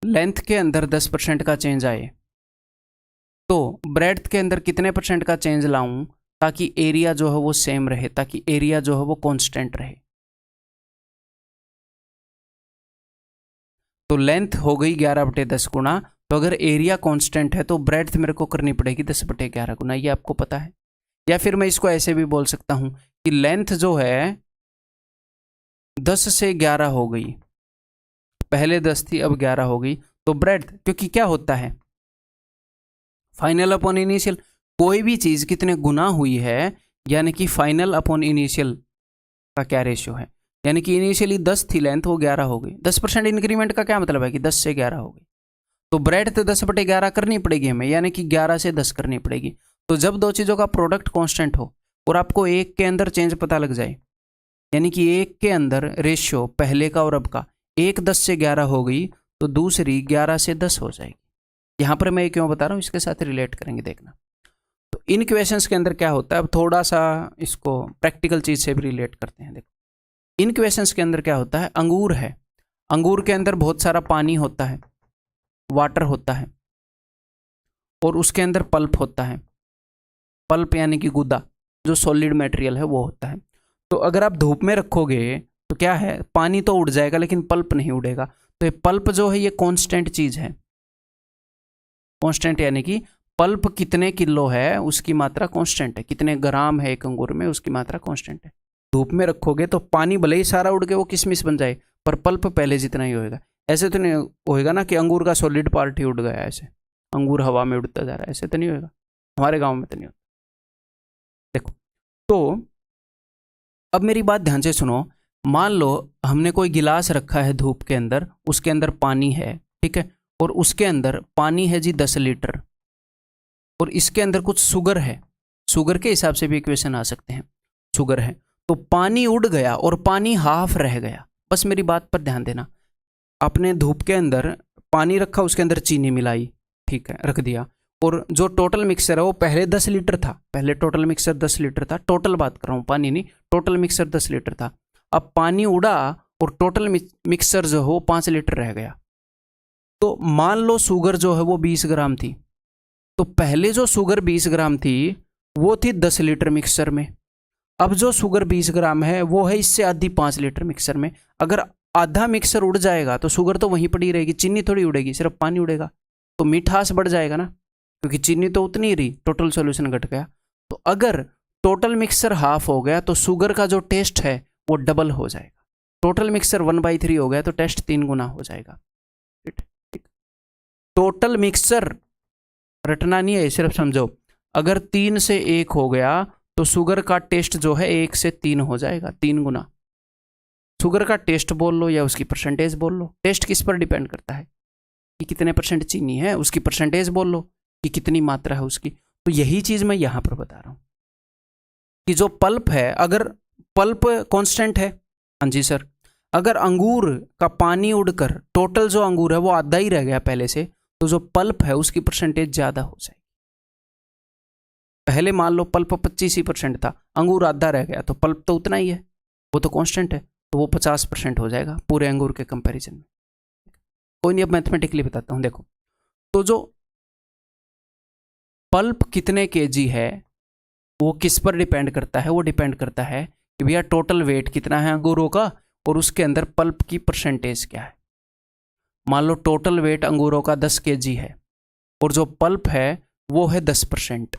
लेंथ के अंदर 10% का चेंज आए तो ब्रेड्थ के अंदर कितने % का चेंज लाऊं ताकि एरिया जो है वो सेम रहे, ताकि एरिया जो है वो कांस्टेंट रहे। तो लेंथ हो गई 11/10 गुना, तो अगर एरिया कांस्टेंट है तो ब्रेड्थ मेरे को करनी पड़ेगी 10/11 गुना, ये आपको पता है। या फिर मैं इसको ऐसे भी बोल सकता हूं कि लेंथ जो है 10 से 11 हो गई, पहले 10 थी अब 11 हो गई, तो ब्रेड्थ, क्योंकि क्या होता है फाइनल अपॉन इनिशियल, कोई भी चीज कितने गुना हुई है, यानी कि फाइनल अपॉन इनिशियल का क्या रेशियो है। यानी कि इनिशियली 10 थी लेंथ, वो 11 हो गई। 10% इंक्रीमेंट का क्या मतलब है कि 10 से 11 हो गई, तो ब्रेड्थ 10/11 करनी पड़ेगी हमें, यानी कि 11 से 10 करनी पड़ेगी। तो जब दो चीज़ों का प्रोडक्ट कांस्टेंट हो और आपको एक के अंदर चेंज पता लग जाए, यानी कि एक के अंदर रेशियो पहले का और अब का, एक 10 से 11 हो गई तो दूसरी 11 से 10 हो जाएगी। यहाँ पर मैं क्यों बता रहा हूँ, इसके साथ रिलेट करेंगे, देखना। तो इन क्वेश्चंस के अंदर क्या होता है, अब थोड़ा सा इसको प्रैक्टिकल चीज़ से भी रिलेट करते हैं। देखो, इन क्वेश्चंस के अंदर क्या होता है, अंगूर है, अंगूर के अंदर बहुत सारा पानी होता है, वाटर होता है, और उसके अंदर पल्प होता है। पल्प यानी कि गुदा, जो सॉलिड मटेरियल है वो होता है। तो अगर आप धूप में रखोगे तो क्या है, पानी तो उड़ जाएगा लेकिन पल्प नहीं उड़ेगा। तो ये पल्प जो है ये कांस्टेंट चीज है। कांस्टेंट यानी कि पल्प कितने किलो है उसकी मात्रा कांस्टेंट है, कितने ग्राम है एक अंगूर में उसकी मात्रा कांस्टेंट है। धूप में रखोगे तो पानी भले ही सारा उड़ के वो किसमिस बन जाए, पर पल्प पहले जितना ही होएगा। ऐसे तो नहीं होएगा ना कि अंगूर का सॉलिड पार्ट ही उड़ गया, ऐसे अंगूर हवा में उड़ता जा रहा है, ऐसे तो नहीं होएगा, हमारे गांव में तो नहीं होता। देखो, तो अब मेरी बात ध्यान से सुनो, मान लो हमने कोई गिलास रखा है धूप के अंदर, उसके अंदर पानी है, ठीक है, और उसके अंदर पानी है जी 10 लीटर, और इसके अंदर कुछ शुगर है, शुगर के हिसाब से भी इक्वेशन आ सकते हैं, शुगर है, तो पानी उड़ गया और पानी हाफ रह गया। बस मेरी बात पर ध्यान देना, आपने धूप के अंदर पानी रखा, उसके अंदर चीनी मिलाई, ठीक है, रख दिया, और जो टोटल मिक्सर है वो पहले 10 लीटर था, पहले टोटल मिक्सर 10 लीटर था, टोटल बात कर रहा हूँ, पानी नहीं, टोटल मिक्सर 10 लीटर था। अब पानी उड़ा और टोटल मिक्सर जो है वो 5 लीटर रह गया। तो मान लो शुगर जो है वो 20 ग्राम थी, तो पहले जो शुगर 20 ग्राम थी वो थी 10 लीटर मिक्सचर में। अब जो शुगर 20 ग्राम है वो है इससे आधी 5 लीटर मिक्सचर में। अगर आधा मिक्सर उड़ जाएगा तो शुगर तो वहीं पड़ी रहेगी, चीनी थोड़ी उड़ेगी, सिर्फ पानी उड़ेगा, तो मिठास बढ़ जाएगा ना, क्योंकि चीनी तो उतनी ही रही, टोटल सॉल्यूशन घट गया। तो अगर टोटल मिक्सर हाफ हो गया तो शुगर का जो टेस्ट है वो डबल हो जाएगा। टोटल मिक्सर 1/3 हो गया तो टेस्ट 3 गुना हो जाएगा। ठीक, टोटल मिक्सर रटना नहीं है, सिर्फ समझो। अगर 3 से 1 हो गया तो शुगर का टेस्ट जो है 1 से 3 हो जाएगा, 3 गुना। शुगर का टेस्ट बोल लो या उसकी परसेंटेज बोल लो, टेस्ट किस पर डिपेंड करता है कि कितने परसेंट चीनी है, उसकी परसेंटेज बोल लो कि कितनी मात्रा है उसकी। तो यही चीज़ मैं यहाँ पर बता रहा हूँ कि जो पल्प है, अगर पल्प कांस्टेंट है, हाँ जी सर, अगर अंगूर का पानी उड़कर टोटल जो अंगूर है वो आधा ही रह गया पहले से, तो जो पल्प है उसकी परसेंटेज ज़्यादा हो जाएगी। पहले मान लो पल्प 25% था, अंगूर आधा रह गया, तो पल्प तो उतना ही है, वो तो कांस्टेंट है, तो वो 50% हो जाएगा पूरे अंगूर के कंपैरिजन में। कोई नहीं, अब मैथमेटिकली बताता हूँ। देखो, तो जो पल्प कितने केजी है वो किस पर डिपेंड करता है, वो डिपेंड करता है कि भैया टोटल वेट कितना है अंगूरों का और उसके अंदर पल्प की परसेंटेज क्या है। मान लो टोटल वेट अंगूरों का 10 केजी है और जो पल्प है वो है 10%,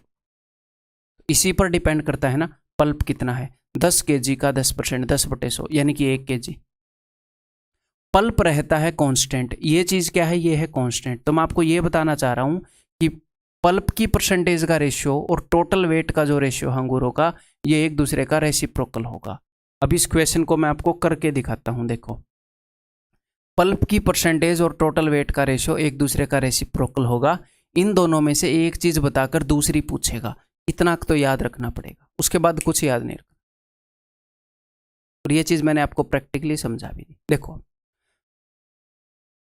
इसी पर डिपेंड करता है ना पल्प कितना है। 10 केजी का 10%, 10/100 यानी कि 1 केजी। पल्प रहता है कांस्टेंट, ये चीज़ क्या है, ये है कांस्टेंट। तो मैं आपको ये बताना चाह रहा हूँ कि पल्प की परसेंटेज का रेशियो और टोटल वेट का जो रेशियो है अंगूरों का, ये एक दूसरे का रेसिप्रोकल होगा। अब इस क्वेश्चन को मैं आपको करके दिखाता हूँ। देखो, पल्प की परसेंटेज और टोटल वेट का रेशियो एक दूसरे का रेसिप्रोकल होगा। इन दोनों में से एक चीज़ बताकर दूसरी पूछेगा, इतना तो याद रखना पड़ेगा, उसके बाद कुछ याद नहीं रखना। और ये चीज़ मैंने आपको प्रैक्टिकली समझा भी दी। देखो,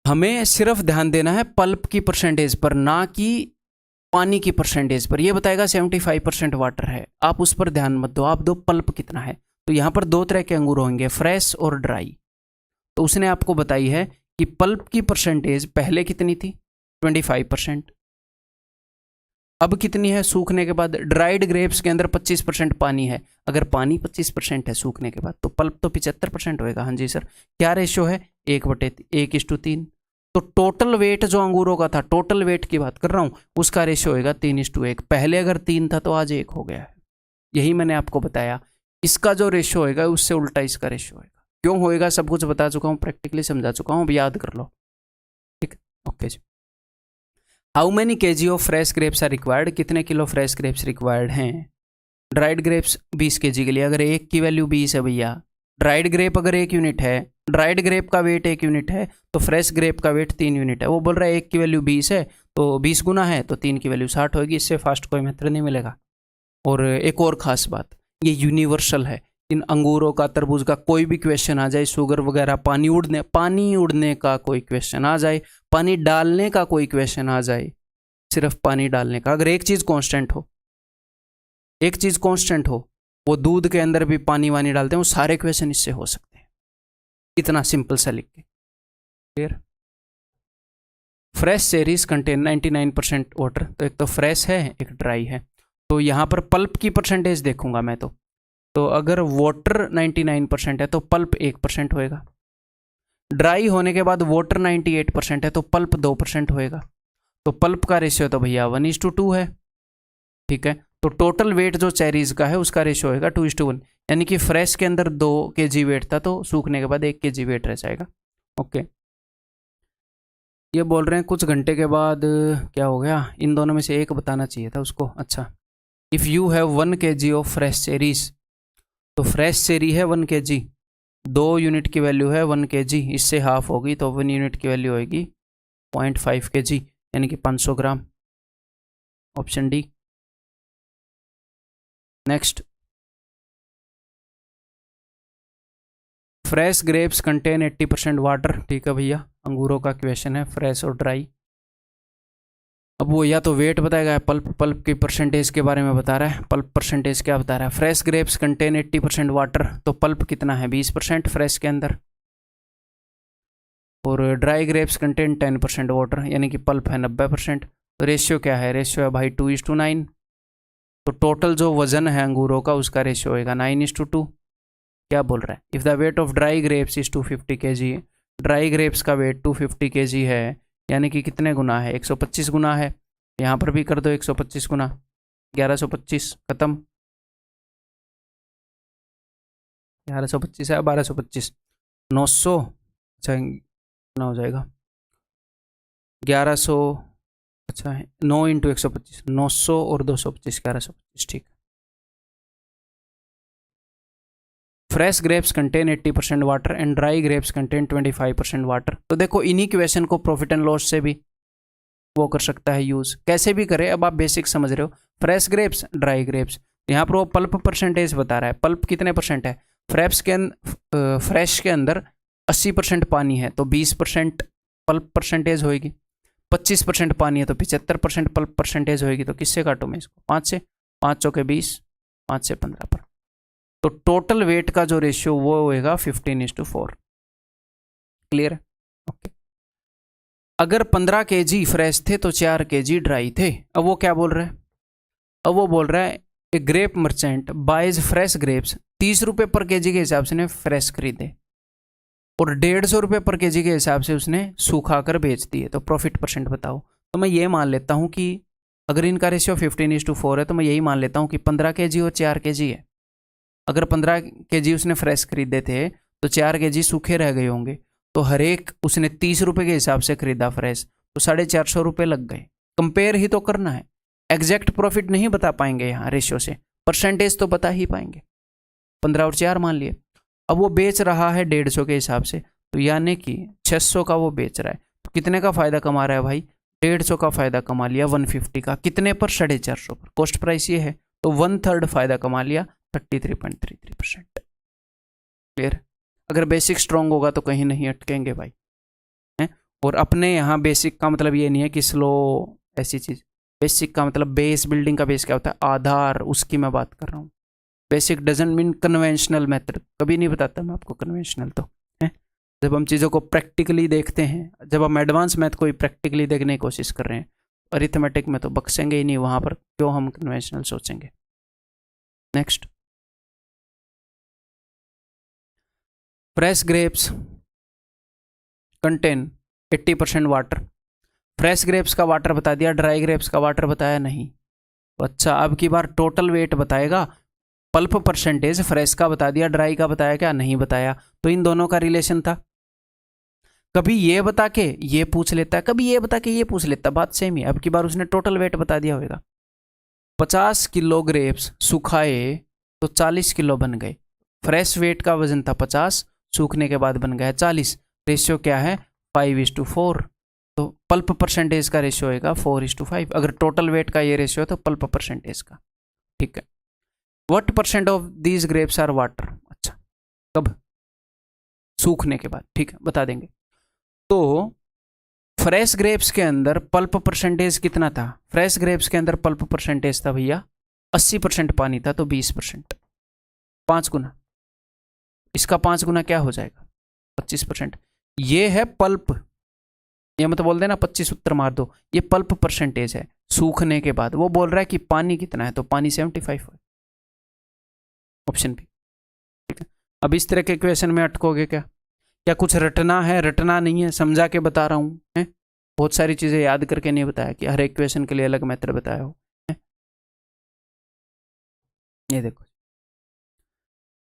हमें सिर्फ ध्यान देना है पल्प की परसेंटेज पर, ना कि पानी की परसेंटेज पर। ये बताएगा 75% वाटर है, आप उस पर ध्यान मत दो, आप दो पल्प कितना है। तो यहाँ पर 2 तरह के अंगूर होंगे, फ्रेश और ड्राई। तो उसने आपको बताई है कि पल्प की परसेंटेज पहले कितनी थी, 25%। अब कितनी है सूखने के बाद? ड्राइड ग्रेप्स के अंदर 25% पानी है। अगर पानी 25% है सूखने के बाद तो पल्प तो 75% होएगा। हाँ जी सर। क्या रेशियो है? 1/1:3। तो टोटल वेट जो अंगूरों का था, टोटल वेट की बात कर रहा हूँ, उसका रेशियो होएगा 3:1। पहले अगर 3 था तो आज 1 हो गया है। यही मैंने आपको बताया, इसका जो रेशियो होएगा उससे उल्टा इसका रेशियो होएगा। क्यों होएगा सब कुछ बता चुका हूँ, प्रैक्टिकली समझा चुका हूँ, अब याद कर लो। ठीक, ओके जी। How many KG of fresh grapes are required? कितने किलो फ्रेश ग्रेप्स रिक्वायर्ड हैं? ड्राइड ग्रेप्स 20 केजी के लिए, अगर एक की वैल्यू 20 है भैया, ड्राइड ग्रेप अगर 1 यूनिट है, ड्राइड ग्रेप का वेट 1 यूनिट है, तो फ्रेश ग्रेप का वेट 3 यूनिट है। वो बोल रहा है 1 की वैल्यू 20 है तो 20 गुना है तो 3 की वैल्यू 60 होगी। इससे फास्ट कोई मेथड नहीं मिलेगा। और एक और ख़ास बात, ये यूनिवर्सल है। इन अंगूरों का, तरबूज का कोई भी क्वेश्चन आ जाए, शुगर वगैरह, पानी उड़ने का कोई क्वेश्चन आ जाए, पानी डालने का कोई क्वेश्चन आ जाए, सिर्फ पानी डालने का, अगर एक चीज़ कांस्टेंट हो, एक चीज़ कांस्टेंट हो, वो दूध के अंदर भी पानी वानी डालते हैं, वो सारे क्वेश्चन इससे हो सकते हैं। इतना सिंपल सा लिख के। Clear? Fresh cherries contain 99% water. तो एक तो फ्रेश है, एक ड्राई है। तो यहाँ पर पल्प की परसेंटेज देखूंगा मैं तो अगर वाटर 99% है तो पल्प 1% होएगा। ड्राई होने के बाद वाटर 98% है तो पल्प 2% होएगा। तो पल्प का रेशियो तो भैया 1:2 है। ठीक है, तो टोटल वेट जो चेरीज का है उसका रेशियो होएगा 2:1, यानी कि फ्रेश के अंदर 2 kg वेट था तो सूखने के बाद 1 kg वेट रह जाएगा। ओके, ये बोल रहे हैं कुछ घंटे के बाद क्या हो गया, इन दोनों में से एक बताना चाहिए था उसको। अच्छा, if you have 1 kg of fresh cherries, तो फ्रेश चेरी है 1 kg, 2 यूनिट की वैल्यू है 1 kg, इससे हाफ होगी तो 1 यूनिट की वैल्यू होगी 0.5 kg, यानी कि 500 ग्राम। Option D. Next, fresh grapes contain 80% water. ठीक है भैया, अंगूरों का क्वेश्चन है, फ्रेश और ड्राई। अब वो या तो वेट बताएगा, पल्प की परसेंटेज के बारे में बता रहा है। पल्प परसेंटेज क्या बता रहा है? फ्रेश ग्रेप्स कंटेन 80% वाटर, तो पल्प कितना है? 20% फ्रेश के अंदर। और ड्राई ग्रेप्स कंटेन 10% वाटर, यानी कि पल्प है 90%। तो रेशियो क्या है? रेशियो है भाई 2:9। तो टोटल जो वजन है अंगूरों का उसका रेशियो होगा 9:2। क्या बोल रहा है? If the weight of dry grapes is 250 kg, dry grapes का वेट 250 kg है, यानी कि कितने गुना है? 125 गुना है। यहाँ पर भी कर दो 125 गुना, 1125, खत्म। 1125 है, 1225, 900, अच्छा कितना हो जाएगा? 1100, अच्छा है 9 × 125, 900 और 225, 1125, ठीक है। Fresh grapes contain 80% water and dry grapes contain 25% water. तो देखो इन्हीं क्वेश्चन को प्रॉफिट एंड लॉस से भी वो कर सकता है यूज, कैसे भी करे। अब आप बेसिक समझ रहे हो, फ्रेश ग्रेप्स, ड्राई ग्रेप्स, यहाँ पर वो पल्प परसेंटेज बता रहा है। पल्प कितने परसेंट है? फ्रेश के अंदर 80% पानी है तो 20% पल्प परसेंटेज होगी। 25% पानी है तो 75% पल्प परसेंटेज होगी। तो किससे काटूँ मैं इसको? 5 से, 5 चौके 20, 5 से 15 पर। तो टोटल वेट का जो रेशियो वो होएगा 15:4। क्लियर है? ओके। अगर 15 kg फ्रेश थे तो 4 kg ड्राई थे। अब वो क्या बोल रहा है? अब वो बोल रहा है a grape merchant buys fresh grapes 30 रुपये पर केजी के हिसाब से ने फ्रेश खरीदे और 150 रुपये पर केजी के हिसाब से उसने सूखा कर बेच दिए। तो प्रॉफिट परसेंट बताओ। तो मैं ये मान लेता हूँ कि अगर इनका रेशियो 15:4 है तो मैं यही मान लेता हूँ कि 15 kg और 4 kg है। अगर 15 kg उसने फ्रेश खरीदे थे तो 4 kg सूखे रह गए होंगे। तो हर एक उसने 30 रुपये के हिसाब से खरीदा फ्रेश, तो 450 रुपये लग गए। कंपेयर ही तो करना है, एग्जैक्ट प्रॉफिट नहीं बता पाएंगे यहाँ रेशियो से, परसेंटेज तो बता ही पाएंगे। 15 और 4 मान लिए। अब वो बेच रहा है 150 के हिसाब से, तो यानी कि 600 का वो बेच रहा है। तो कितने का फायदा कमा रहा है भाई? 150 का फायदा कमा लिया 150 का। कितने पर? 450 पर। कॉस्ट प्राइस ये है तो 1/3 फायदा कमा लिया 33.33%। क्लियर? अगर बेसिक स्ट्रॉन्ग होगा तो कहीं नहीं अटकेंगे भाई हैं। और अपने यहाँ बेसिक का मतलब ये नहीं है कि स्लो ऐसी चीज। बेसिक का मतलब बेस, बिल्डिंग का बेस क्या होता है? आधार, उसकी मैं बात कर रहा हूँ। Basic doesn't mean conventional method, कभी नहीं बताता मैं आपको कन्वेंशनल तो है। जब हम चीज़ों को प्रैक्टिकली देखते हैं, जब हम एडवांस मैथ को प्रैक्टिकली देखने की कोशिश कर रहे हैं, अरिथमेटिक में तो बक्सेंगे ही नहीं, वहाँ पर क्यों हम कन्वेंशनल सोचेंगे। Next, fresh grapes contain 80% water. Fresh grapes का वाटर बता दिया, ड्राई ग्रेप्स का वाटर बताया नहीं। अच्छा, अब की बार टोटल वेट बताएगा। पल्प परसेंटेज फ्रेश का बता दिया, ड्राई का बताया क्या? नहीं बताया। तो इन दोनों का रिलेशन था। कभी ये बता के ये पूछ लेता है, कभी ये बता के ये पूछ लेता, बात सेम ही। अब की बार उसने टोटल वेट बता दिया होगा। 50 किलो ग्रेप्स सुखाए तो 40 किलो बन गए। फ्रेश वेट का वजन था 50, सूखने के बाद बन गया 40। रेशियो क्या है? 5:4। तो पल्प परसेंटेज का रेशियो होगा 4:5। अगर टोटल वेट का ये रेशियो है तो पल्प परसेंटेज का। ठीक है। What percent of these grapes are water? अच्छा, कब? सूखने के बाद। ठीक है, बता देंगे। तो फ्रेश ग्रेप्स के अंदर पल्प परसेंटेज कितना था? फ्रेश ग्रेप्स के अंदर पल्प परसेंटेज था भैया 80% पानी था, तो 20%, 5 गुना। इसका 5 गुना क्या हो जाएगा? 25%। ये है पल्प, ये मत बोल देना 25 उत्तर मार दो, ये पल्प परसेंटेज है सूखने के बाद। वो बोल रहा है कि पानी कितना है, तो पानी 75 है, ऑप्शन बी। ठीक है। अब इस तरह के क्वेश्चन में अटकोगे क्या? क्या कुछ रटना है? रटना नहीं है, समझा के बता रहा हूँ है। बहुत सारी चीजें याद करके नहीं बताया कि हर एक क्वेश्चन के लिए अलग मेथड बताया हो है? ये देखो,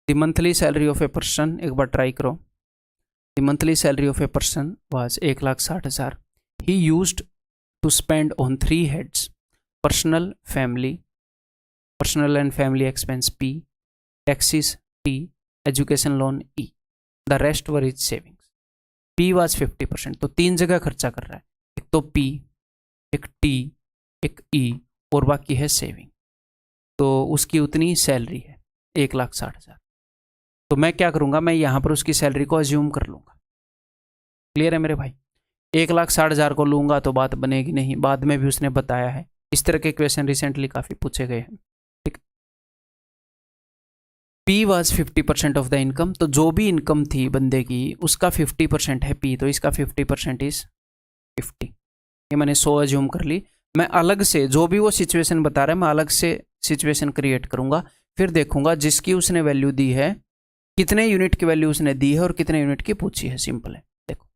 the monthly salary of a person, एक बार ट्राई करो। The monthly salary of a person was 1,60,000। He used to spend on 3 heads: personal and family expense P, taxes T, education loan E, the rest were is savings. P was 50%, तो 3 जगह खर्चा कर रहा है, एक तो P, एक T, एक E, और बाकी है सेविंग। तो उसकी उतनी सैलरी है 1,60,000। तो मैं क्या करूंगा, मैं यहां पर उसकी सैलरी को अज्यूम कर लूंगा। क्लियर है मेरे भाई? 1,60,000 को लूंगा तो बात बनेगी नहीं, बाद में भी उसने बताया है। इस तरह के क्वेश्चन रिसेंटली काफी पूछे गए हैं। ठीक, P was 50% of the income, तो जो भी इनकम थी बंदे की उसका 50% है P, तो इसका 50% इज 50। ये मैंने 100 अज्यूम कर ली। मैं अलग से जो भी वो सिचुएशन बता रहा है, मैं अलग से सिचुएशन क्रिएट करूंगा, फिर देखूंगा जिसकी उसने वैल्यू दी है, कितने यूनिट की वैल्यू उसने दी है और कितने यूनिट की पूछी है। सिंपल है। देखो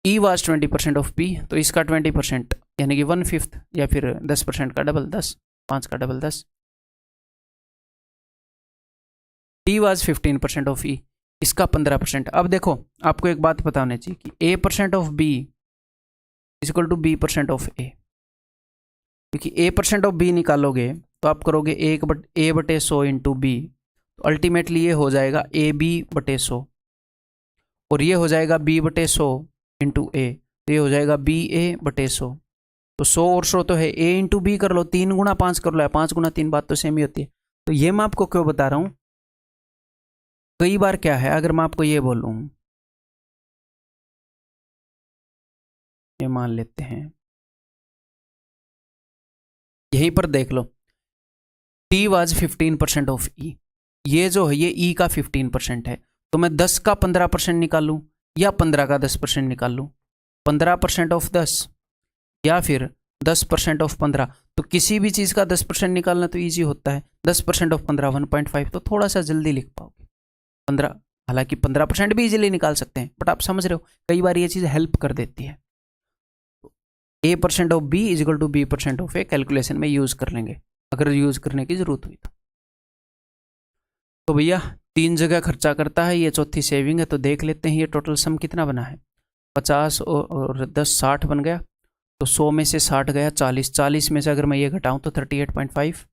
E वाज 20% ऑफ P, तो इसका 20% यानी कि 1/5 या फिर 10% का डबल 10, 5 का double 10। T was 15% of E, इसका 15%। अब देखो आपको एक बात पता होनी चाहिए कि A% of B is equal to B% of A, क्योंकि A% ऑफ B निकालोगे तो आप करोगे A/100 इंटू B, तो अल्टीमेटली ये हो जाएगा AB/100 और ये हो जाएगा B/100 इंटू A, तो ये हो जाएगा BA/100। तो 100 और 100 तो है, A इंटू B कर लो, 3 गुना 5 कर लो, 5 गुना 3, बात तो सेम ही होती है। तो ये मैं आपको क्यों बता रहा हूं, कई बार क्या है, अगर मैं आपको ये बोलूं, ये मान लेते हैं, यहीं पर देख लो T वाज 15% ऑफ E, ये जो है ये E का 15% है, तो मैं 10 का 15% निकालूं या 15 का 10% निकाल लूं, 15% ऑफ 10 या फिर 10% ऑफ 15, तो किसी भी चीज़ का 10% निकालना तो ईजी होता है। 10% ऑफ 15 1.5, तो थोड़ा सा जल्दी लिख पाओगे 15, हालांकि 15% भी इजीली निकाल सकते हैं, बट आप समझ रहे हो कई बार ये चीज़ हेल्प कर देती है। A% of B is equal to B% of A calculation में यूज़ कर लेंगे अगर यूज़ करने की ज़रूरत हुई तो भैया 3 जगह खर्चा करता है, ये चौथी सेविंग है, तो देख लेते हैं ये टोटल सम कितना बना है। 50 और 10 60 बन गया, तो 100 में से 60 गया 40, 40 में से अगर मैं ये घटाऊं तो 38.5,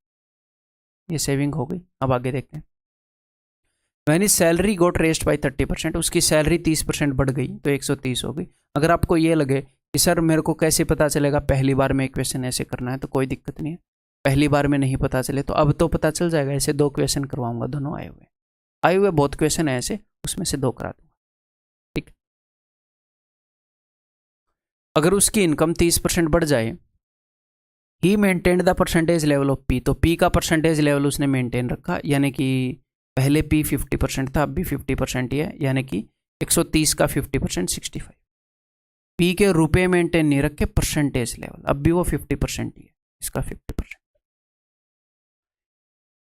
ये सेविंग हो गई। अब आगे देखते हैं। मैंने सैलरी गोट रेस्ड बाई 30%, उसकी सैलरी 30% बढ़ गई तो 130 हो गई। अगर आपको ये लगे कि सर मेरे को कैसे पता चलेगा, पहली बार में क्वेश्चन ऐसे करना है, तो कोई दिक्कत नहीं है, पहली बार में नहीं पता चले तो अब तो पता चल जाएगा। ऐसे 2 क्वेश्चन करवाऊंगा, दोनों आए हुए बहुत क्वेश्चन है ऐसे, उसमें से 2 करा दूंगा, ठीक। अगर उसकी इनकम 30% बढ़ जाए, he maintained the percentage level of P, तो P का परसेंटेज लेवल उसने मेंटेन रखा, यानी कि पहले P 50% था, अब भी 50% ही है, यानी कि 130 का 50% 65। P के रुपए मेंटेन नहीं रखे, परसेंटेज लेवल, अब भी वो 50% ही है, इसका 50%।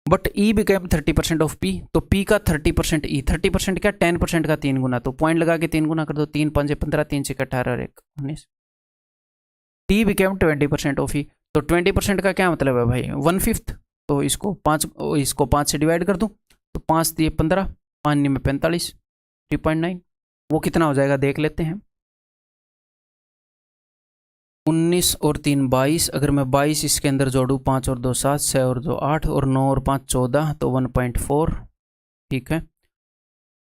But E became 30% of P, तो P का 30% E, 30% क्या 10% का 3 गुना, तो पॉइंट लगा के 3 गुना कर दो, 3 5 15, 3 6 18 और 1 19। T बिकेम 20% ऑफ E, तो 20% का क्या मतलब है भाई, 1/5, तो इसको 5 से डिवाइड कर दूं, तो 5 दिए 15, 5 में 45, 3.9, वो कितना हो जाएगा देख लेते हैं। 19 और 3 22, अगर मैं 22 इसके अंदर जोड़ूँ, 5 और 2 7, 6 और 2 8 और 9 और 5 14, तो 1.4, ठीक है।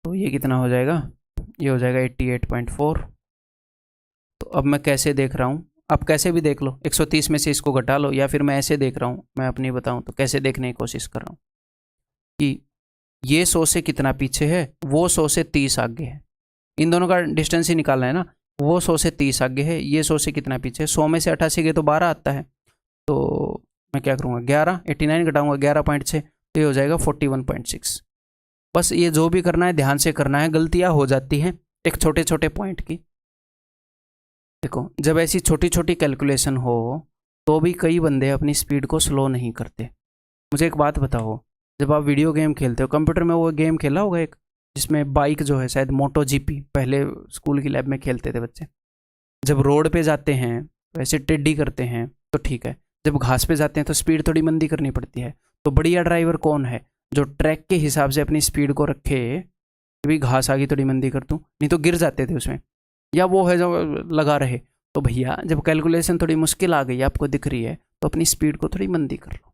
तो ये कितना हो जाएगा, ये हो जाएगा 88.4। तो अब मैं कैसे देख रहा हूँ, आप कैसे भी देख लो, 130 में से इसको घटा लो, या फिर मैं ऐसे देख रहा हूँ, मैं अपनी बताऊँ तो कैसे देखने की कोशिश कर रहा हूँ कि ये 100 से कितना पीछे है, वो 100 से 30 आगे है, इन दोनों का डिस्टेंस ही निकालना है ना। वो 100 से 30 आगे है, ये 100 से कितना पीछे है, 100 में से 88 गए तो 12 आता है, तो मैं क्या करूँगा 11, 89 घटाऊँगा 11.6, तो ये हो जाएगा 41.6। बस ये जो भी करना है ध्यान से करना है, गलतियाँ हो जाती हैं एक छोटे छोटे पॉइंट की। देखो जब ऐसी छोटी छोटी कैलकुलेशन हो तो भी कई बंदे अपनी स्पीड को स्लो नहीं करते। मुझे एक बात बताओ, जब आप वीडियो गेम खेलते हो, कंप्यूटर में वो गेम खेला होगा एक जिसमें बाइक जो है, शायद मोटो जीपी, पहले स्कूल की लैब में खेलते थे बच्चे। जब रोड पे जाते हैं तो ऐसे टेढ़ी करते हैं तो ठीक है, जब घास पे जाते हैं तो स्पीड थोड़ी मंदी करनी पड़ती है। तो बढ़िया ड्राइवर कौन है, जो ट्रैक के हिसाब से अपनी स्पीड को रखे, भी घास आ गई थोड़ी मंदी कर दूँ, नहीं तो गिर जाते थे उसमें, या वो है जो लगा रहे। तो भैया जब कैलकुलेशन थोड़ी मुश्किल आ गई, आपको दिख रही है, तो अपनी स्पीड को थोड़ी मंदी कर लो।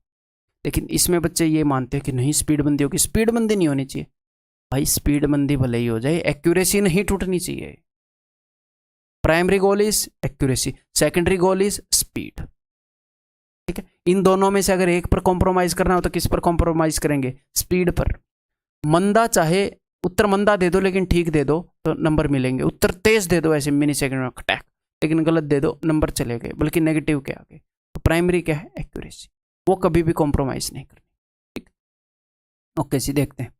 लेकिन इसमें बच्चे ये मानते हैं कि नहीं स्पीड मंदी होगी, स्पीड मंदी नहीं होनी चाहिए भाई, स्पीड मंदी भले ही हो जाए, एक्यूरेसी नहीं टूटनी चाहिए। Primary goal is accuracy, secondary goal is speed, ठीक है। इन दोनों में से अगर एक पर कॉम्प्रोमाइज करना हो तो किस पर कॉम्प्रोमाइज करेंगे, स्पीड पर। मंदा चाहे उत्तर मंदा दे दो लेकिन ठीक दे दो तो नंबर मिलेंगे, उत्तर तेज दे दो ऐसे मिनी सेकंड में खटैक, लेकिन गलत दे दो नंबर चले गए, बल्कि नेगेटिव के आगे। तो प्राइमरी क्या है, एक्यूरेसी, वो कभी भी कॉम्प्रोमाइज नहीं करनी, ठीक। ओके जी, देखते हैं।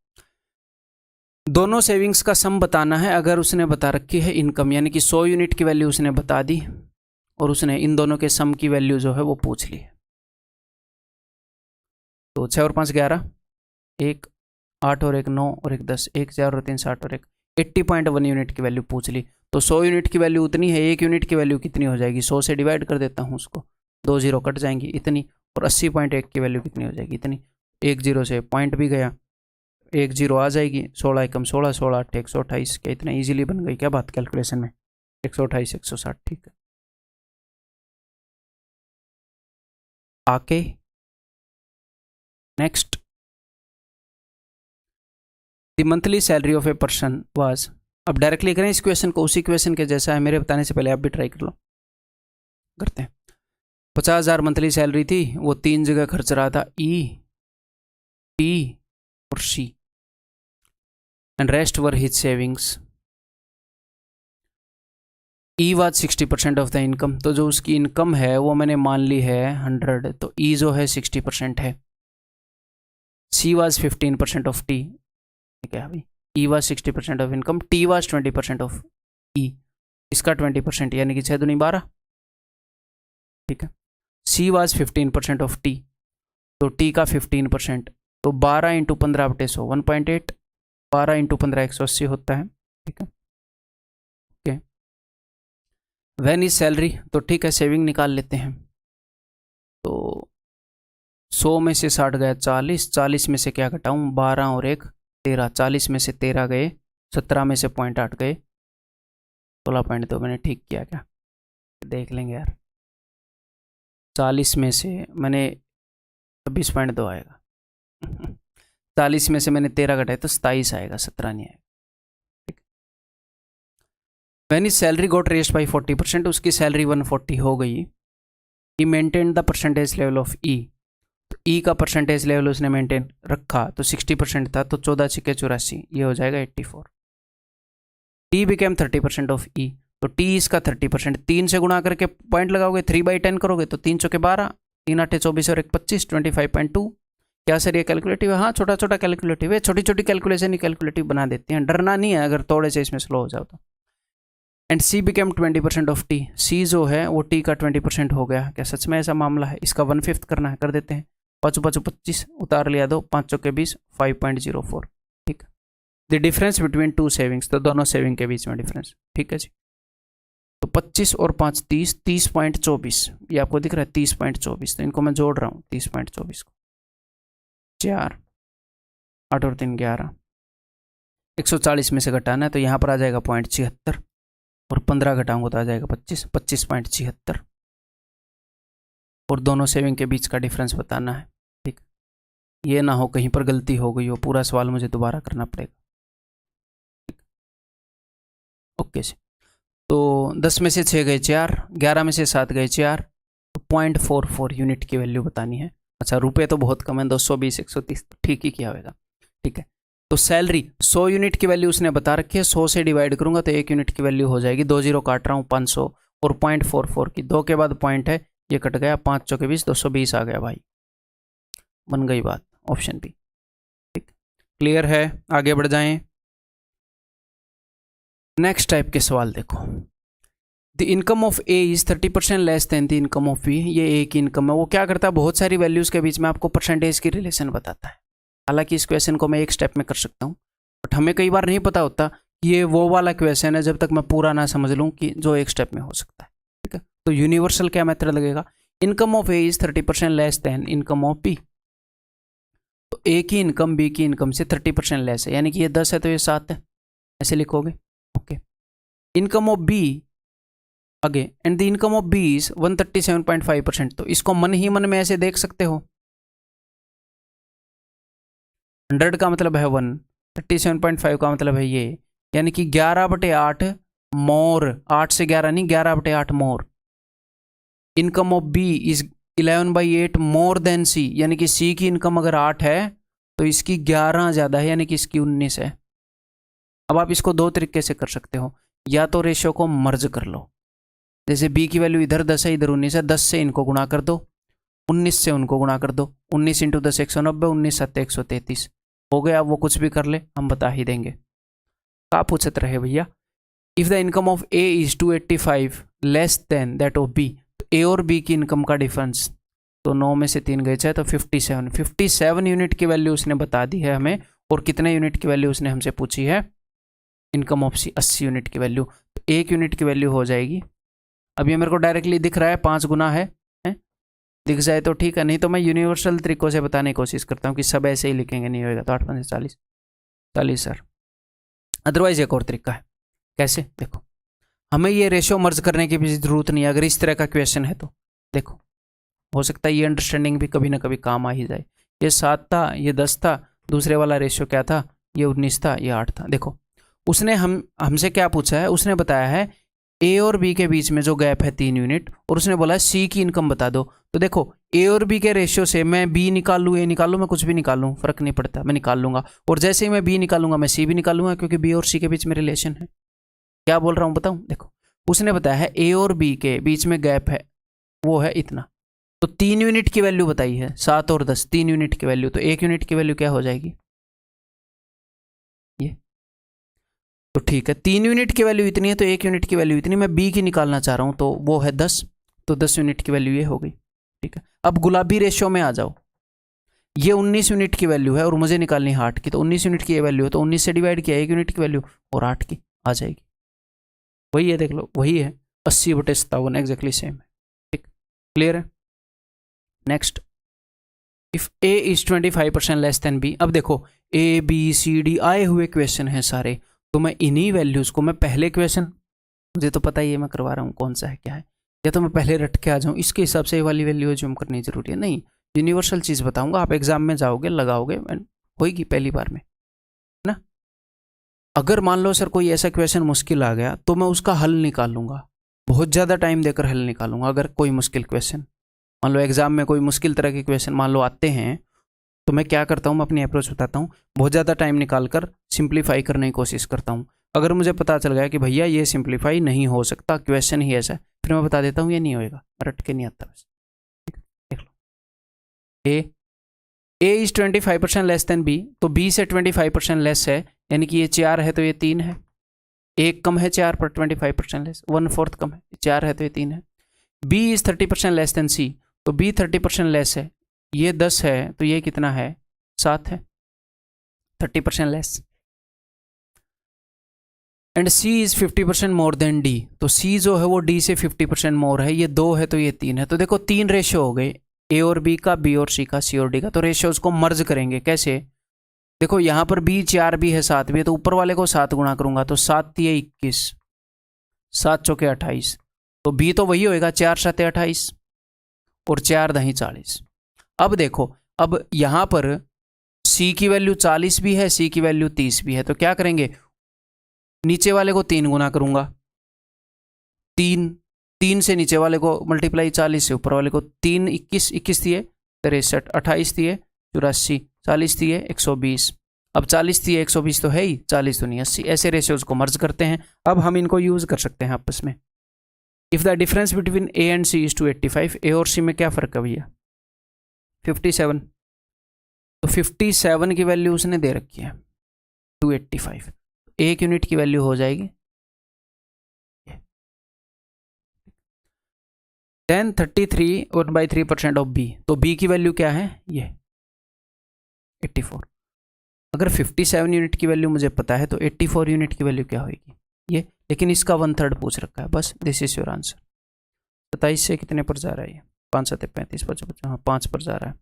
दोनों सेविंग्स का सम बताना है। अगर उसने बता रखी है इनकम, यानी कि 100 यूनिट की वैल्यू उसने बता दी, और उसने इन दोनों के सम की वैल्यू जो है वो पूछ ली है। तो 6 और 5 11, 1 8 और 1 9 और 1 10, 1 4 और 3 60 और 1 80.1 यूनिट की वैल्यू पूछ ली। तो 100 यूनिट की वैल्यू उतनी है, 1 यूनिट की वैल्यू कितनी हो जाएगी, 100 से डिवाइड कर देता हूँ उसको, 2 जीरो कट जाएंगी इतनी, और 80.1 की वैल्यू कितनी हो जाएगी इतनी, 1 जीरो से पॉइंट भी गया, 1 जीरो आ जाएगी, 16 एकम 16, 16 8 128, क्या इतना ईजिली बन गई क्या बात कैलकुलेशन में, 128 160, ठीक है। आके next, the monthly salary of a person was, अब डायरेक्टली करें इस क्वेश्चन को, उसी क्वेश्चन के जैसा है, मेरे बताने से पहले आप भी ट्राई कर लो, करते हैं। 50,000 मंथली सैलरी थी, वो 3 जगह खर्च रहा था, ई टी और C, and rest were his savings. E was 60% of the income, तो जो उसकी इनकम है वो मैंने मान ली है 100, तो ई जो है 60% है। सी वाज 15% ऑफ टी, ठीक है अभी, E was 60% of income, T was 20% of E, इसका 20% यानी कि 6 दूनी 12, ठीक है। सी वाज 15% ऑफ टी, तो टी का 15%, तो 12 इंटू 15 बटे 100 1.8, 12 इंटू 15 180 होता है, ठीक है। ओके, व्हेन इज सैलरी, तो ठीक है सेविंग निकाल लेते हैं। तो 100 में से 60 गया 40, 40 में से क्या घटाऊं, 12 और 1 13, 40 में से 13 गए, 17 में से 0.8 गए, 16.2, मैंने ठीक किया क्या, देख लेंगे यार। 40 में से मैंने 26.2 आएगा 40 में से मैंने 13 घटाए तो 27 आएगा, 17 नहीं आएगा, ठीक। When is salary got raised by 40%, उसकी सैलरी 140 हो गई। He maintain the percentage level of E, तो ई का परसेंटेज लेवल उसने मेंटेन रखा, तो 60% था, तो 14 छिके 84, ये हो जाएगा 84। टी बिकेम 30% ऑफ ई, तो टी इसका 30%, 3 से गुणा करके पॉइंट लगाओगे, 3/10 करोगे तो 3 चौके 12, 3 8 24 और 1 25, 25.2। क्या सर ये कैलकुलेटिव है, हाँ छोटा छोटा कैलकुलेटिव है, छोटी छोटी कैलकुलेशन ही कैलकुलेटिव बना देती हैं, डरना नहीं है अगर थोड़े से इसमें स्लो हो जाओ तो। And C became 20% of T, C जो है वो टी का 20% हो गया, क्या सच में ऐसा मामला है, इसका 1/5 करना है, कर देते हैं, 5 5 25 उतार लिया 2, 5 चौके 20, 5.04, ठीक। द डिफरेंस बिटवीन 2 सेविंग्स, तो दोनों सेविंग के बीच में डिफरेंस, ठीक है जी। तो 25 और 5 30, 30.24, ये आपको दिख रहा है 30.24, तो इनको मैं जोड़ रहा हूँ 30.24 को, 4 8 और 3 11, 140 में से घटाना है तो यहाँ पर आ जाएगा 0.76, और 15 घटाऊंगा तो आ जाएगा 25, 25.76, और दोनों सेविंग के बीच का डिफरेंस बताना है, ठीक। ये ना हो कहीं पर गलती हो गई हो, पूरा सवाल मुझे दोबारा करना पड़ेगा, ठीक। ओके जी, तो 10 में से 6 गए 4, 11 में से 7 गए 4, तो 0.44 यूनिट की वैल्यू बतानी है। अच्छा रुपए तो बहुत कम है, 220 130, ठीक ही किया होगा, ठीक है। तो सैलरी 100 यूनिट की वैल्यू उसने बता रखी है, 100 से डिवाइड करूंगा तो 1 यूनिट की वैल्यू हो जाएगी, 2 जीरो काट रहा हूँ 500, और 0.44 की 2 के बाद पॉइंट है, ये कट गया, 5 चौके 20, 220 आ गया भाई, बन गई बात, ऑप्शन बी, ठीक। क्लियर है, आगे बढ़ जाएं। नेक्स्ट टाइप के सवाल देखो, the income of A is 30% less than the income of B, ये ए की इनकम है, वो क्या करता है, बहुत सारी वैल्यूज के बीच में आपको परसेंटेज की रिलेशन बताता है। हालांकि इस क्वेश्चन को मैं एक स्टेप में कर सकता हूँ, बट हमें कई बार नहीं पता होता ये वो वाला क्वेश्चन है जब तक मैं पूरा ना समझ लूँ कि जो एक स्टेप में हो सकता है, ठीक है। तो यूनिवर्सल क्या मेथड लगेगा, income of A is 30% less than income of B, तो ए की इनकम बी की इनकम से 30% लेस है, यानी कि ये 10 है तो ये 7 है, ऐसे लिखोगे, ओके। इनकम ऑफ बी आगे, and the income of B is 137.5%, तो इसको मन ही मन में ऐसे देख सकते हो, 100 का मतलब है 1, 37.5 का मतलब है ये, यानी कि 11/8 मोर, 8 से 11 नहीं, 11/8 more. Income of B is 11/8 more than C, यानी कि सी की इनकम अगर 8 है तो इसकी 11 ज़्यादा है, यानी कि इसकी 19 है। अब आप इसको 2 तरीके से कर सकते हो, या तो रेशियो को मर्ज कर लो, जैसे बी की वैल्यू इधर 10 है इधर 19 है, 10 से इनको गुणा कर दो, 19 से उनको गुणा कर दो, 19 × 10 190, 19 7 133 हो गया। वो कुछ भी कर ले, हम बता ही देंगे। क्या पूछते रहे भैया, if the income of A is 285 less than that of B, तो ए और बी की इनकम का डिफरेंस, तो 9 में से 3 गए 6, तो 57 यूनिट की वैल्यू उसने बता दी है हमें, और कितने यूनिट की वैल्यू उसने हमसे पूछी है, इनकम ऑफ सी 80 यूनिट की वैल्यू, तो 1 यूनिट की वैल्यू हो जाएगी। अब ये मेरे को डायरेक्टली दिख रहा है 5 गुना है, दिख जाए तो ठीक है, नहीं तो मैं यूनिवर्सल तरीकों से बताने की कोशिश करता हूँ कि सब ऐसे ही लिखेंगे, नहीं होएगा, तो 8 5 40 सर। अदरवाइज एक और तरीका है, कैसे, देखो हमें ये रेशियो मर्ज करने की भी जरूरत नहीं है अगर इस तरह का क्वेश्चन है तो। देखो हो सकता है ये अंडरस्टैंडिंग भी कभी ना कभी काम आ ही जाए। ये 7 था, ये 10 था, दूसरे वाला रेशियो क्या था, ये 19 था, ये 8 था। देखो उसने हमसे क्या पूछा है, उसने बताया है ए और बी के बीच में जो गैप है 3 यूनिट, और उसने बोला सी की इनकम बता दो। तो देखो ए और बी के रेशियो से मैं बी निकाल लूँ, ए निकाल लूँ, मैं कुछ भी निकाल लूँ, फर्क नहीं पड़ता, मैं निकाल लूंगा। और जैसे ही मैं बी निकालूंगा मैं सी भी निकालूंगा, क्योंकि बी और सी के बीच में रिलेशन है। क्या बोल रहा हूँ बताऊँ, देखो उसने बताया है ए और बी के बीच में गैप है वो है इतना, तो 3 यूनिट की वैल्यू बताई है, 7 और 10, 3 यूनिट की वैल्यू, तो 1 यूनिट की वैल्यू क्या हो जाएगी, ये तो ठीक है, 3 यूनिट की वैल्यू इतनी है तो 1 यूनिट की वैल्यू इतनी, मैं बी की निकालना चाह रहा हूं तो वो है 10, तो 10 यूनिट की वैल्यू ये हो गई। ठीक है, अब गुलाबी रेशियो में आ जाओ, ये 19 यूनिट की वैल्यू है और मुझे निकालनी है 8 की, तो 19 यूनिट की ये वैल्यू है, तो 19 से डिवाइड किया 1 यूनिट की वैल्यू और 8 की आ जाएगी, वही है, देख लो वही है, 80/57 एग्जैक्टली सेम है। ठीक, क्लियर है। Next, if A is 25% less than B. अब देखो ए बी सी डी आए हुए क्वेश्चन हैं सारे, तो मैं इन्हीं वैल्यूज को, मैं पहले क्वेश्चन मुझे तो पता ही है मैं करवा रहा हूँ कौन सा है क्या है, या तो मैं पहले रट के आ जाऊँ, इसके हिसाब से ये वाली वैल्यू जूम करनी जरूरी है, नहीं यूनिवर्सल चीज़ बताऊंगा, आप एग्जाम में जाओगे लगाओगे होगी पहली बार में ना। अगर मान लो सर कोई ऐसा क्वेश्चन मुश्किल आ गया तो मैं उसका हल निकालूंगा, बहुत ज़्यादा टाइम देकर हल निकालूंगा। अगर कोई मुश्किल क्वेश्चन, मान लो एग्जाम में कोई मुश्किल तरह के क्वेश्चन मान लो आते हैं, तो मैं क्या करता हूँ, मैं अपनी अप्रोच बताता हूँ, बहुत ज़्यादा टाइम निकाल कर सिंप्लीफाई करने की कोशिश करता हूँ। अगर मुझे पता चल गया कि भैया ये सिंप्लीफाई नहीं हो सकता, क्वेश्चन ही ऐसा है, फिर मैं बता देता हूँ ये नहीं होएगा, रट के नहीं आता बस। देख लो ए इज 25% लेस देन बी, तो बी से 25% लेस है, यानी कि ये 4 है तो ये 3 है, एक कम है 4 पर 25% लेस, 1/4 कम है, 4 है तो ये 3 है। बी इज 30% लेस देन सी, तो बी 30% लेस है, ये 10 है तो ये कितना है, 7 है, 30% less. And C is 50% more than D, तो सी जो है वो डी से 50% मोर है, ये 2 है तो ये 3 है। तो देखो 3 रेशियो हो गए, ए और बी का, बी और सी का, सी और डी का। तो रेशियोज को मर्ज करेंगे कैसे, देखो यहाँ पर बी 4 भी है 7 भी है, तो ऊपर वाले को 7 गुणा करूंगा, तो 7 × 21, 7 × 4 = 28, तो बी तो वही होएगा 4 × 7 = 28 और 4 × 10 = 40। अब देखो, अब यहाँ पर सी की वैल्यू 40 भी है, सी की वैल्यू 30 भी है, तो क्या करेंगे, नीचे वाले को 3 गुना करूंगा, 3 से नीचे वाले को मल्टीप्लाई 40 से ऊपर वाले को, 3 21 21 दिए 63, 28 दिए 84, 40 दिए 120, अब 40 दिए 120 तो है ही, 40 तो नहीं 80, ऐसे रेशियोज को मर्ज करते हैं। अब हम इनको यूज कर सकते हैं आपस में। If the difference between A and C is 285, A और सी में क्या फर्क है भैया, 57, तो 57 की वैल्यू उसने दे रखी है 285, 1 यूनिट की वैल्यू हो जाएगी 33/3% ऑफ बी, तो बी की वैल्यू क्या है, ये 84। अगर 57 यूनिट की वैल्यू मुझे पता है तो 84 यूनिट की वैल्यू क्या होगी, ये, लेकिन इसका 1/3 पूछ रखा है, बस दिस इज योर आंसर। 27 से कितने पर जा रहा है ये, 5 7 35 55, हाँ 5 पर जा रहा है,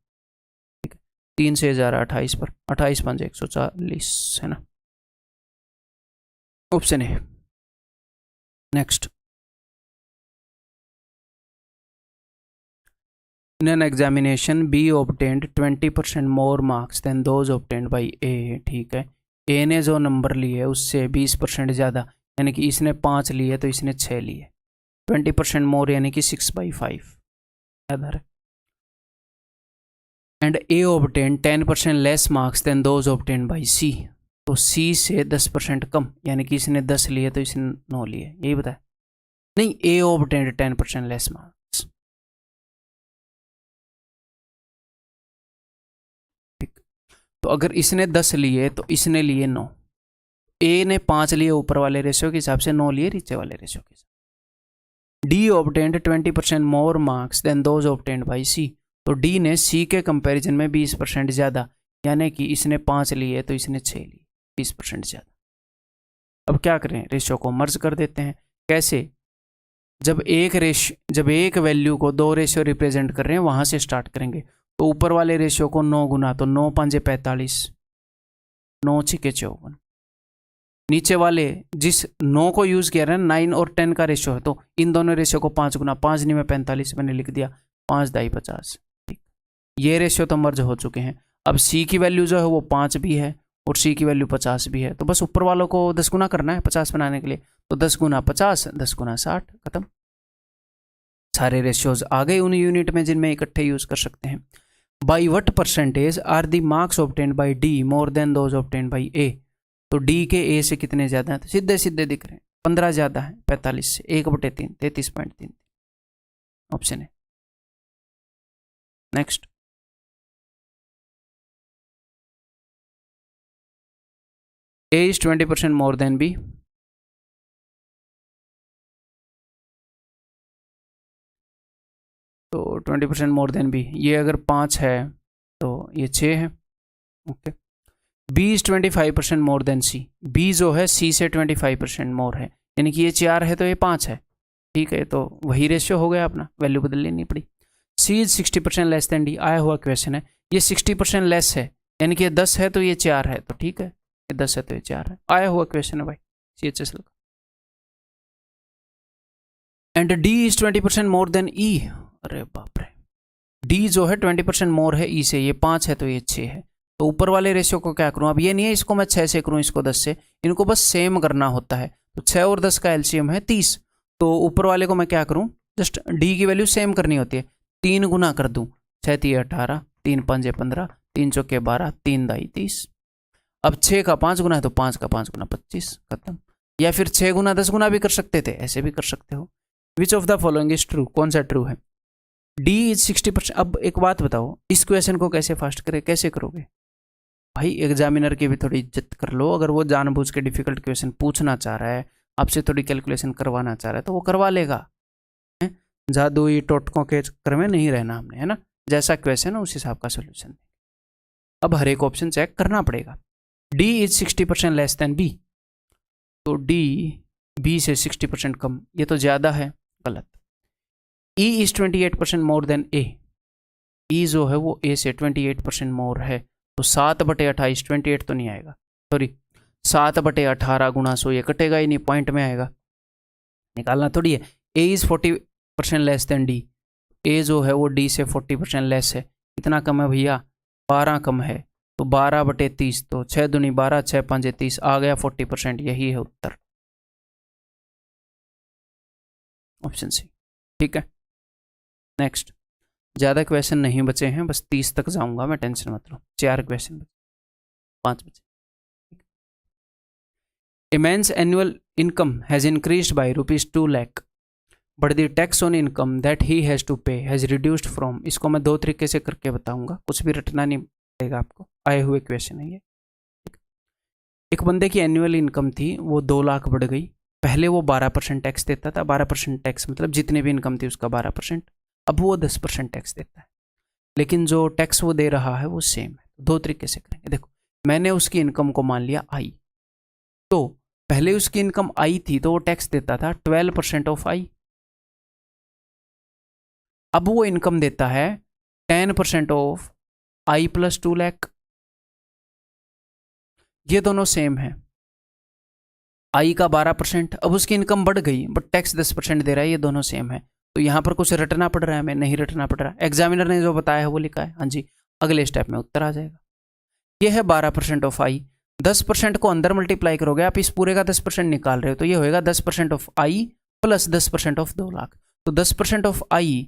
ठीक है, 3 से जा रहा है 28 पर, 28 5 140 है ना, ऑप्शन है। Next, in an examination B obtained 20% more marks than those obtained by A, ठीक है, A ने जो नंबर लिए उससे 20% ज़्यादा, यानी कि इसने 5 लिए तो इसने 6 लिए, 20% मोर यानी कि 6/5 याद आ रहा है। And A obtained 10% less marks than those obtained by C, तो C से 10% कम, यानी कि इसने 10 लिए तो इसने 9 लिए, यही बताया, नहीं A obtained 10% लेस मार्क्स, तो अगर इसने 10 लिए तो इसने लिए 9, ए ने 5 लिए ऊपर वाले रेशियो के हिसाब से, 9 लिए नीचे वाले रेशियो के हिसाब से, D obtained 20% more marks than those obtained by C. तो डी ने सी के कंपैरिजन में 20% ज़्यादा, यानी कि इसने 5 लिए तो इसने 6 लिए, 20% ज़्यादा। अब क्या करें, रेशियो को मर्ज कर देते हैं। कैसे? जब एक वैल्यू को 2 रेशियो रिप्रेजेंट कर रहे हैं वहाँ से स्टार्ट करेंगे। तो ऊपर वाले रेशियो को 9 गुना, तो 9 5 45, 9 6 54। नीचे वाले जिस 9 को यूज़ किया है 9 और 10 का रेशियो है, तो इन दोनों रेशियो को 5 गुना, 5 नहीं में 45 मैंने लिख दिया, 5 दाई 50। ठीक, ये रेशियो तो मर्ज हो चुके हैं। अब सी की वैल्यू जो है वो 5 भी है और सी की वैल्यू 50 भी है, तो बस ऊपर वालों को 10 गुना करना है 50 बनाने के लिए। तो 10 गुना 50, 10 गुना 60, खत्म। सारे रेशियोज आ गए उन यूनिट में जिनमें इकट्ठे यूज कर सकते हैं। By what percentage are the marks obtained by D more than those obtained by A. तो डी के ए से कितने ज़्यादा हैं? तो सीधे सीधे दिख रहे हैं, 15 ज़्यादा है 45 से, 1/3, 33.3 ऑप्शन है। Next, A is 20% more than B. तो 20% मोर देन बी, ये अगर 5 है तो ये 6 है। Okay, B is 25% more than C। B जो है C से 25% मोर है, यानी कि ये 4 है तो ये 5 है। ठीक है, तो वही रेशियो हो गया अपना, वैल्यू बदल लेनी पड़ी। C is 60% less than D, आया हुआ क्वेश्चन है। ये 60% लेस है, यानी कि ये 10 है तो ये 4 है, तो ठीक है, ये 10 है तो ये 4 है, आया हुआ क्वेश्चन है भाई CHSL का। And D is 20% more than E। अरे बाप रे, D जो है 20% मोर है E से, ये 5 है तो ये 6 है। तो ऊपर वाले रेशियो को क्या करूं? अब ये नहीं है इसको मैं 6 से करूं, इसको 10 से, इनको बस सेम करना होता है। तो 6 और 10 का एलसीएम है 30। तो ऊपर वाले को मैं क्या करूं? जस्ट D की वैल्यू सेम करनी होती है, 3 गुना कर दूं, 6 3 18, 3 5 15, 3 चौके 12, 3 दाई 30। अब 6 का 5 गुना है तो 5 का 5 गुना 25, खत्म। या फिर 6 गुना 10 गुना भी कर सकते थे, ऐसे भी कर सकते हो। Which of the following is true? कौन सा ट्रू है? D is 60%। अब एक बात बताओ, इस क्वेश्चन को कैसे फास्ट करें, कैसे करोगे भाई? एग्जामिनर की भी थोड़ी इज्जत कर लो। अगर वो जानबूझ के डिफिकल्ट क्वेश्चन पूछना चाह रहा है, आपसे थोड़ी कैलकुलेशन करवाना चाह रहा है, तो वो करवा लेगा। जादुई टोटकों के चक्कर में नहीं रहना हमने, है ना? जैसा क्वेश्चन है उस हिसाब का सोल्यूशन। अब हर एक ऑप्शन चेक करना पड़ेगा। D is 60% less than B, तो D B से 60% कम, ये तो ज़्यादा है, गलत। E is 28% more than A। E जो है वो A से 28% मोर है, तो 7/28, 28 तो नहीं आएगा, सॉरी 7/18 गुना 100, ये कटेगा ही नहीं, पॉइंट में आएगा, निकालना थोड़ी है। A is 40% less than D। A जो है वो D से 40% लेस है। कितना कम है भैया? 12 कम है, तो 12/30, तो 6 दूनी 12, 6 5 30, आ गया 40%, यही है उत्तर, ऑप्शन सी। ठीक है, नेक्स्ट। ज़्यादा क्वेश्चन नहीं बचे हैं, बस 30 तक जाऊंगा मैं, टेंशन मत लो। 4 क्वेश्चन बचे, 5 बचे। A man's annual income has increased by ₹2 lakh, but the tax on income that he has to pay has reduced from। इसको मैं 2 तरीके से करके बताऊंगा, कुछ भी रटना नहीं पड़ेगा आपको, आए हुए क्वेश्चन है ये। एक बंदे की एनुअल इनकम थी, वो 2 लाख बढ़ गई। पहले वो 12% टैक्स देता था, 12% टैक्स मतलब जितने भी इनकम थी उसका 12%। अब वो 10% टैक्स देता है, लेकिन जो टैक्स वो दे रहा है वो सेम है। 2 तरीके से करेंगे। देखो, मैंने उसकी इनकम को मान लिया आई, तो पहले उसकी इनकम आई थी तो वो टैक्स देता था 12% ऑफ आई। अब वो इनकम देता है 10% ऑफ आई प्लस 2 लाख। ये दोनों सेम है। आई का 12%, अब उसकी इनकम बढ़ गई बट टैक्स 10% दे रहा है, ये दोनों सेम है। तो यहाँ पर कुछ रटना पड़ रहा है, हमें नहीं रटना पड़ रहा। एग्जामिनर ने जो बताया है वो लिखा है, हाँ जी, अगले स्टेप में उत्तर आ जाएगा। ये है 12% ऑफ आई, 10% को अंदर मल्टीप्लाई करोगे आप, इस पूरे का 10% निकाल रहे हो, तो ये होएगा 10% of I plus 10% of 2 lakh. तो 10% ऑफ आई,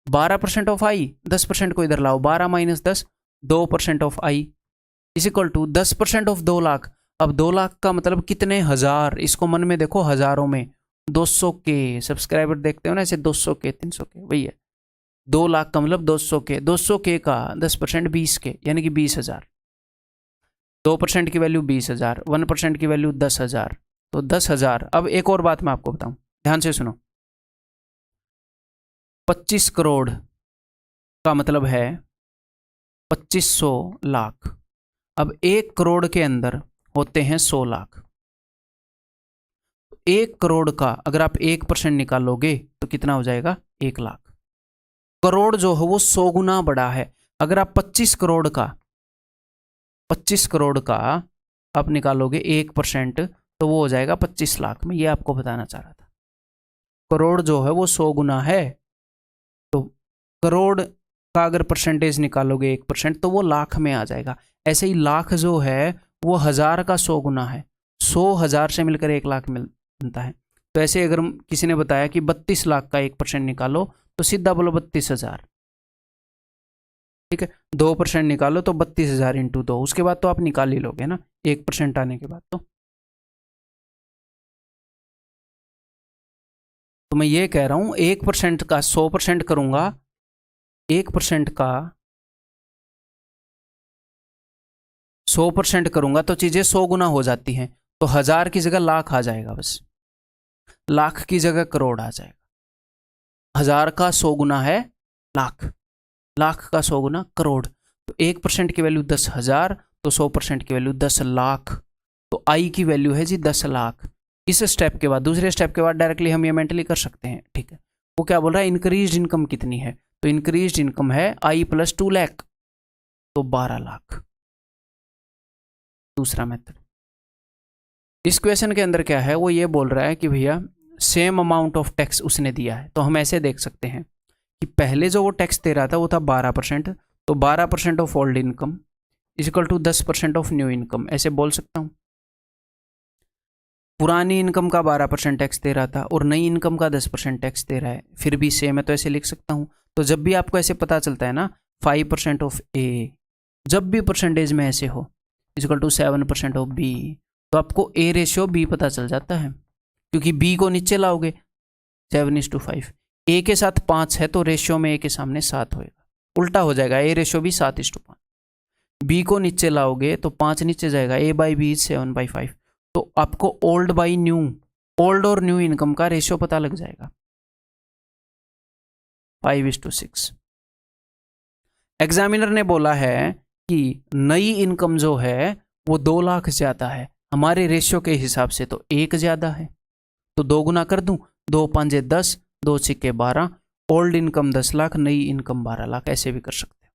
12% ऑफ आई, 10% को इधर लाओ, 12 minus 10, 2% of I is equal to 10% of 2 lakh. अब 2 लाख का मतलब कितने हजार, इसको मन में देखो, हजारों में 200 के सब्सक्राइबर देखते हो ना, ऐसे 200 के 300 के, वही है 2 लाख का मतलब 200 के, 200 के का 10% 20 के, यानी कि 20,000। 2% की वैल्यू 20,000, 1% की वैल्यू 10,000, तो 10,000। अब एक और बात मैं आपको बताऊं, ध्यान से सुनो, 25 करोड़ का मतलब है 2500 लाख। अब 1 करोड़ के अंदर होते हैं 100 लाख। 1 करोड़ का अगर आप 1% निकालोगे तो कितना हो जाएगा? 1 लाख। करोड़ जो है वो 100 गुना बड़ा है। अगर आप 25 करोड़ का आप निकालोगे 1% तो वो हो जाएगा 25 लाख में। ये आपको बताना चाह रहा था। करोड़ जो है वो 100 गुना है, तो करोड़ का अगर परसेंटेज निकालोगे 1% तो वो लाख में आ जाएगा। ऐसे ही लाख जो है वो 1000 का 100 गुना है। 100 1000 से मिलकर 1 लाख मिलता है। तो ऐसे अगर किसी ने बताया कि 32 लाख का 1% निकालो तो सीधा बोलो 32,000। ठीक है, 2% निकालो तो 32,000 इंटू 2। उसके बाद तो आप निकाल ही लोगे ना 1% आने के बाद। तो मैं ये कह रहा हूं 1% का 100% करूंगा, 1% का 100% करूंगा तो चीजें 100 गुना हो जाती हैं। तो 1000 की जगह लाख आ जाएगा, बस लाख की जगह करोड़ आ जाएगा। 1000 का 100 गुना है लाख, लाख का 100 गुना करोड़। तो 1% की वैल्यू 10,000, तो 100% की वैल्यू 10 लाख। तो आई की वैल्यू है जी 10 लाख। इस स्टेप के बाद, दूसरे स्टेप के बाद डायरेक्टली हम ये मेंटली कर सकते हैं। ठीक है, वो क्या बोल रहा है? इंक्रीज इनकम कितनी है? तो इंक्रीज इनकम है आई प्लस 2 लाख, तो 12 लाख। दूसरा मेथड। इस क्वेश्चन के अंदर क्या है? वो ये बोल रहा है कि भैया सेम अमाउंट ऑफ टैक्स उसने दिया है। तो हम ऐसे देख सकते हैं कि पहले जो वो टैक्स दे रहा था वो था 12%। तो 12% of old income equal to 10% of new income, ऐसे बोल सकता हूँ। पुरानी इनकम का 12% टैक्स दे रहा था और नई इनकम का 10% टैक्स दे रहा है, फिर भी सेम है, तो ऐसे लिख सकता हूँ। तो जब भी आपको ऐसे पता चलता है ना 5% ऑफ ए, जब भी परसेंटेज में ऐसे हो इक्वल टू 7% ऑफ बी, तो आपको ए रेशियो बी पता चल जाता है, क्योंकि बी को नीचे लाओगे 7:5। ए के साथ 5 है तो रेशियो में ए के सामने 7 होएगा, उल्टा हो जाएगा, ए रेशियो भी 7:5। बी को नीचे लाओगे तो 5 नीचे जाएगा, ए बाई बी 7/5। तो आपको ओल्ड बाई न्यू, ओल्ड और न्यू इनकम का रेशियो पता लग जाएगा 5:6। एग्जामिनर ने बोला है कि नई इनकम जो है वो 2 लाख ज्यादा है, हमारे रेशियो के हिसाब से तो 1 ज्यादा है। तो 2 गुना कर दूं, 2 5 10, 2 6 12। ओल्ड इनकम 10 लाख, नई इनकम 12 लाख, ऐसे भी कर सकते हैं।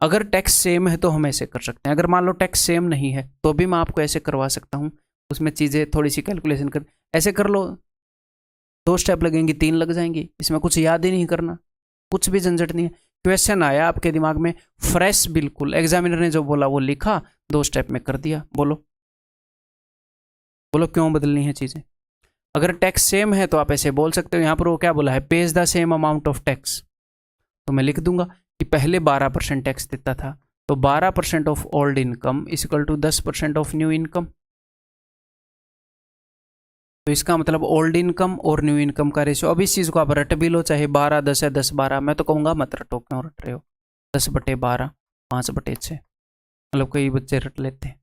अगर टैक्स सेम है तो हम ऐसे कर सकते हैं। अगर मान लो टैक्स सेम नहीं है तो भी मैं आपको ऐसे करवा सकता हूँ, उसमें चीज़ें थोड़ी सी कैलकुलेशन कर ऐसे कर लो। 2 स्टेप लगेंगी, 3 लग जाएंगी, इसमें कुछ याद ही नहीं करना, कुछ भी झंझट नहीं है। क्वेश्चन आया आपके दिमाग में फ्रेश, बिल्कुल एग्जामिनर ने जो बोला वो लिखा, 2 स्टेप में कर दिया। बोलो बोलो क्यों बदलनी है चीज़ें? अगर टैक्स सेम है तो आप ऐसे बोल सकते हो। यहाँ पर वो क्या बोला है? Page the same amount of tax. तो मैं लिख दूंगा कि पहले 12% टैक्स देता था, तो 12% of old income equal to 10% of new income. तो इसका मतलब ओल्ड इनकम और न्यू इनकम का रेशियो, अब इस चीज़ को आप रट भी लो, चाहे 12-10 है 10-12, मैं तो कहूँगा मत रटो, क्यों रट रहे हो? 10/12, 5/6, मतलब कई बच्चे रट लेते हैं।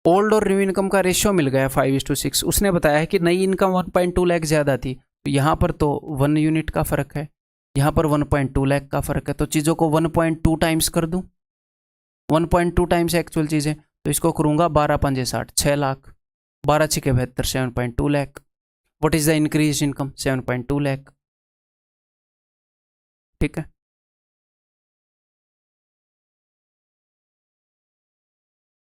ओल्ड और न्यू इनकम का रेशियो मिल गया 5:6। उसने बताया है कि नई इनकम 1.2 लाख ज़्यादा थी, तो यहाँ पर तो 1 यूनिट का फ़र्क है, यहाँ पर 1.2 लाख का फ़र्क है। तो चीज़ों को 1.2 टाइम्स कर दूँ, 1.2 टाइम्स एक्चुअल चीज़ें, तो इसको करूँगा 12×5 = 60, 6 lakh, 12×6 = 72, 7.2 lakh. What is the increase income? 7.2 lakh. ठीक है,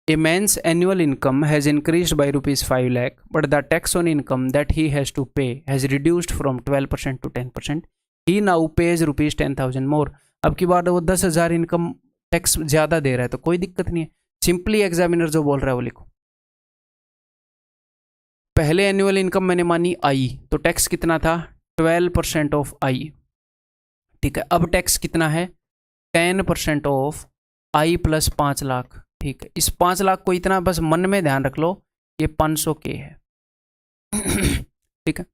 A man's annual income has increased by ₹5 lakh, but the tax on income that he has to pay has reduced from 12% to 10%. He now pays ₹10,000 more. अब की बार वो 10,000 income tax ज़्यादा दे रहा है, तो कोई दिक्कत नहीं है। सिंपली एग्जामिनर जो बोल रहा है वो लिखो। पहले एनुअल इनकम मैंने मानी आई, तो टैक्स कितना था? 12% ऑफ आई। ठीक है, अब टैक्स कितना है? 10% ऑफ आई प्लस 5 लाख। ठीक है, इस 5 लाख को इतना बस मन में ध्यान रख लो, ये 500 के है। ठीक है,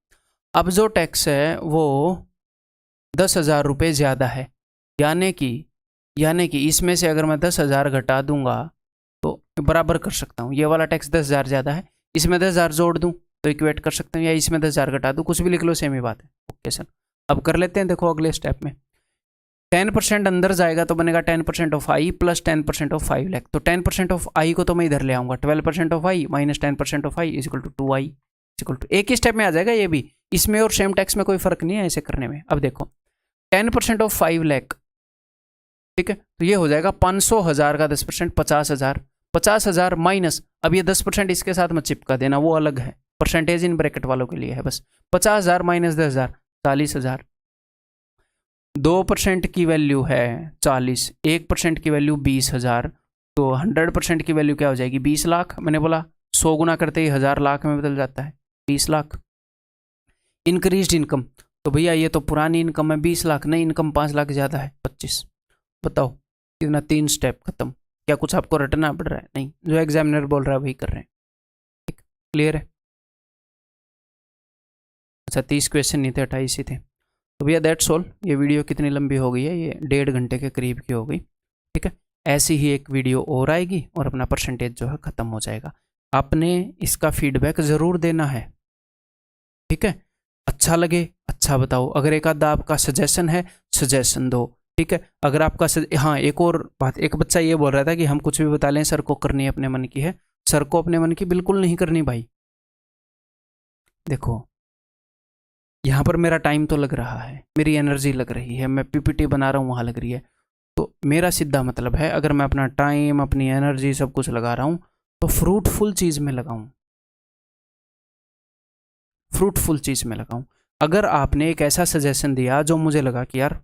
अब जो टैक्स है वो 10,000 रुपये ज़्यादा है, यानी कि इसमें से अगर मैं 10,000 घटा दूंगा तो बराबर कर सकता हूँ। ये वाला टैक्स 10,000 ज़्यादा है, इसमें 10,000 जोड़ दूँ तो इक्वेट कर सकता हूँ, या इसमें 10,000 घटा दूँ, कुछ भी लिख लो, सेम ही बात है। ओके सर, अब कर लेते हैं, देखो अगले स्टेप में 10% अंदर जाएगा तो बनेगा 10% of I plus 10% of 5 lakh. तो 10% ऑफ आई को तो मैं इधर ले आऊंगा, 12% of I minus 10% of I is equal to 2i equal to, एक ही स्टेप में आ जाएगा ये भी, इसमें और सेम टैक्स में कोई फर्क नहीं है ऐसे करने में। अब देखो 10% ऑफ 5 लाख, ठीक है, तो ये हो जाएगा 500,000 का 10% 50,000, 50,000 माइनस, अब ये 10% इसके साथ मत चिपका देना, वो अलग है, परसेंटेज इन ब्रैकेट वालों के लिए है बस। 50,000 माइनस 10,000 40,000, 2% की वैल्यू है 40, 1% की वैल्यू 20,000, तो 100% की वैल्यू क्या हो जाएगी 20 लाख। मैंने बोला 100 गुना करते ही 1000 लाख में बदल जाता है, 20 लाख। इंक्रीज्ड इनकम, तो भैया ये तो पुरानी इनकम है 20 लाख, नई इनकम 5 लाख ज़्यादा है 25। बताओ कितना, 3 स्टेप खत्म। क्या कुछ आपको रटना पड़ रहा है? नहीं, जो एग्जामिनर बोल रहा है वही कर रहे हैं। ठीक, क्लियर है? अच्छा 30 क्वेश्चन नहीं थे, 28 ही थे। तो भैया दैट्स ऑल। ये वीडियो कितनी लंबी हो गई है? ये 1.5 घंटे के करीब की हो गई। ठीक है, ऐसी ही एक वीडियो और आएगी और अपना परसेंटेज जो है ख़त्म हो जाएगा। आपने इसका फीडबैक ज़रूर देना है, ठीक है? अच्छा लगे अच्छा बताओ, अगर एक आधा आपका सजेशन है सजेशन दो, ठीक है? अगर आपका हाँ एक और बात, एक बच्चा ये बोल रहा था कि हम कुछ भी बता लें सर को करनी अपने मन की है। सर को अपने मन की बिल्कुल नहीं करनी भाई। देखो यहाँ पर मेरा टाइम तो लग रहा है, मेरी एनर्जी लग रही है, मैं पीपीटी बना रहा हूँ वहाँ लग रही है, तो मेरा सीधा मतलब है अगर मैं अपना टाइम अपनी एनर्जी सब कुछ लगा रहा हूँ तो फ्रूटफुल चीज़ में लगाऊँ, फ्रूटफुल चीज़ में लगाऊँ। अगर आपने एक ऐसा सजेशन दिया जो मुझे लगा कि यार,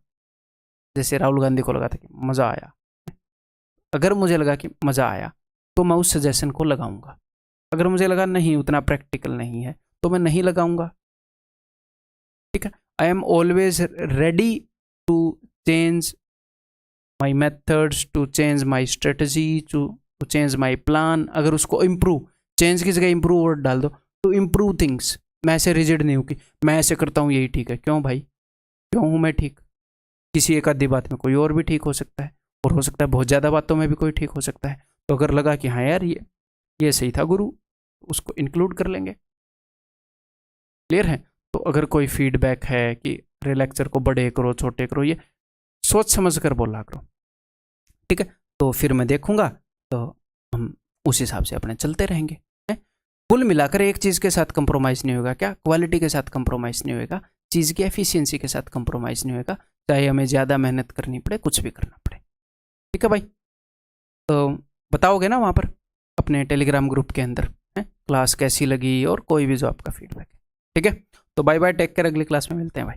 जैसे राहुल गांधी को लगा था कि मज़ा आया, अगर मुझे लगा कि मज़ा आया तो मैं उस सजेशन को लगाऊंगा। अगर मुझे लगा नहीं उतना प्रैक्टिकल नहीं है तो मैं नहीं लगाऊंगा। ठीक है, I am always ready to change my methods, to change my strategy, to change my plan. अगर उसको इम्प्रूव, चेंज की जगह इम्प्रूव वर्ड डाल दो, टू इम्प्रूव थिंग्स। मैं ऐसे रिजिड नहीं हूँ कि मैं ऐसे करता हूँ यही ठीक है। क्यों भाई, क्यों हूँ मैं ठीक? किसी एक आधी बात में कोई और भी ठीक हो सकता है, और हो सकता है बहुत ज़्यादा बातों में भी कोई ठीक हो सकता है। तो अगर लगा कि हाँ यार ये सही था गुरु, उसको इंक्लूड कर लेंगे। क्लियर है? तो अगर कोई फीडबैक है कि लेक्चर को बड़े करो छोटे करो, ये सोच समझ कर बोला करो, ठीक है? तो फिर मैं देखूंगा, तो हम उस हिसाब से अपने चलते रहेंगे। कुल मिलाकर एक चीज़ के साथ कंप्रोमाइज़ नहीं होगा, क्या? क्वालिटी के साथ कंप्रोमाइज़ नहीं होगा, चीज़ की एफिशिएंसी के साथ कंप्रोमाइज़ नहीं होगा, चाहे हमें ज़्यादा मेहनत करनी पड़े, कुछ भी करना पड़े। ठीक है भाई? तो बताओगे ना वहाँ पर अपने टेलीग्राम ग्रुप के अंदर है क्लास कैसी लगी और कोई भी जो आपका फीडबैक है। ठीक है, तो बाय बाय, टेक केयर, अगली क्लास में मिलते हैं भाई।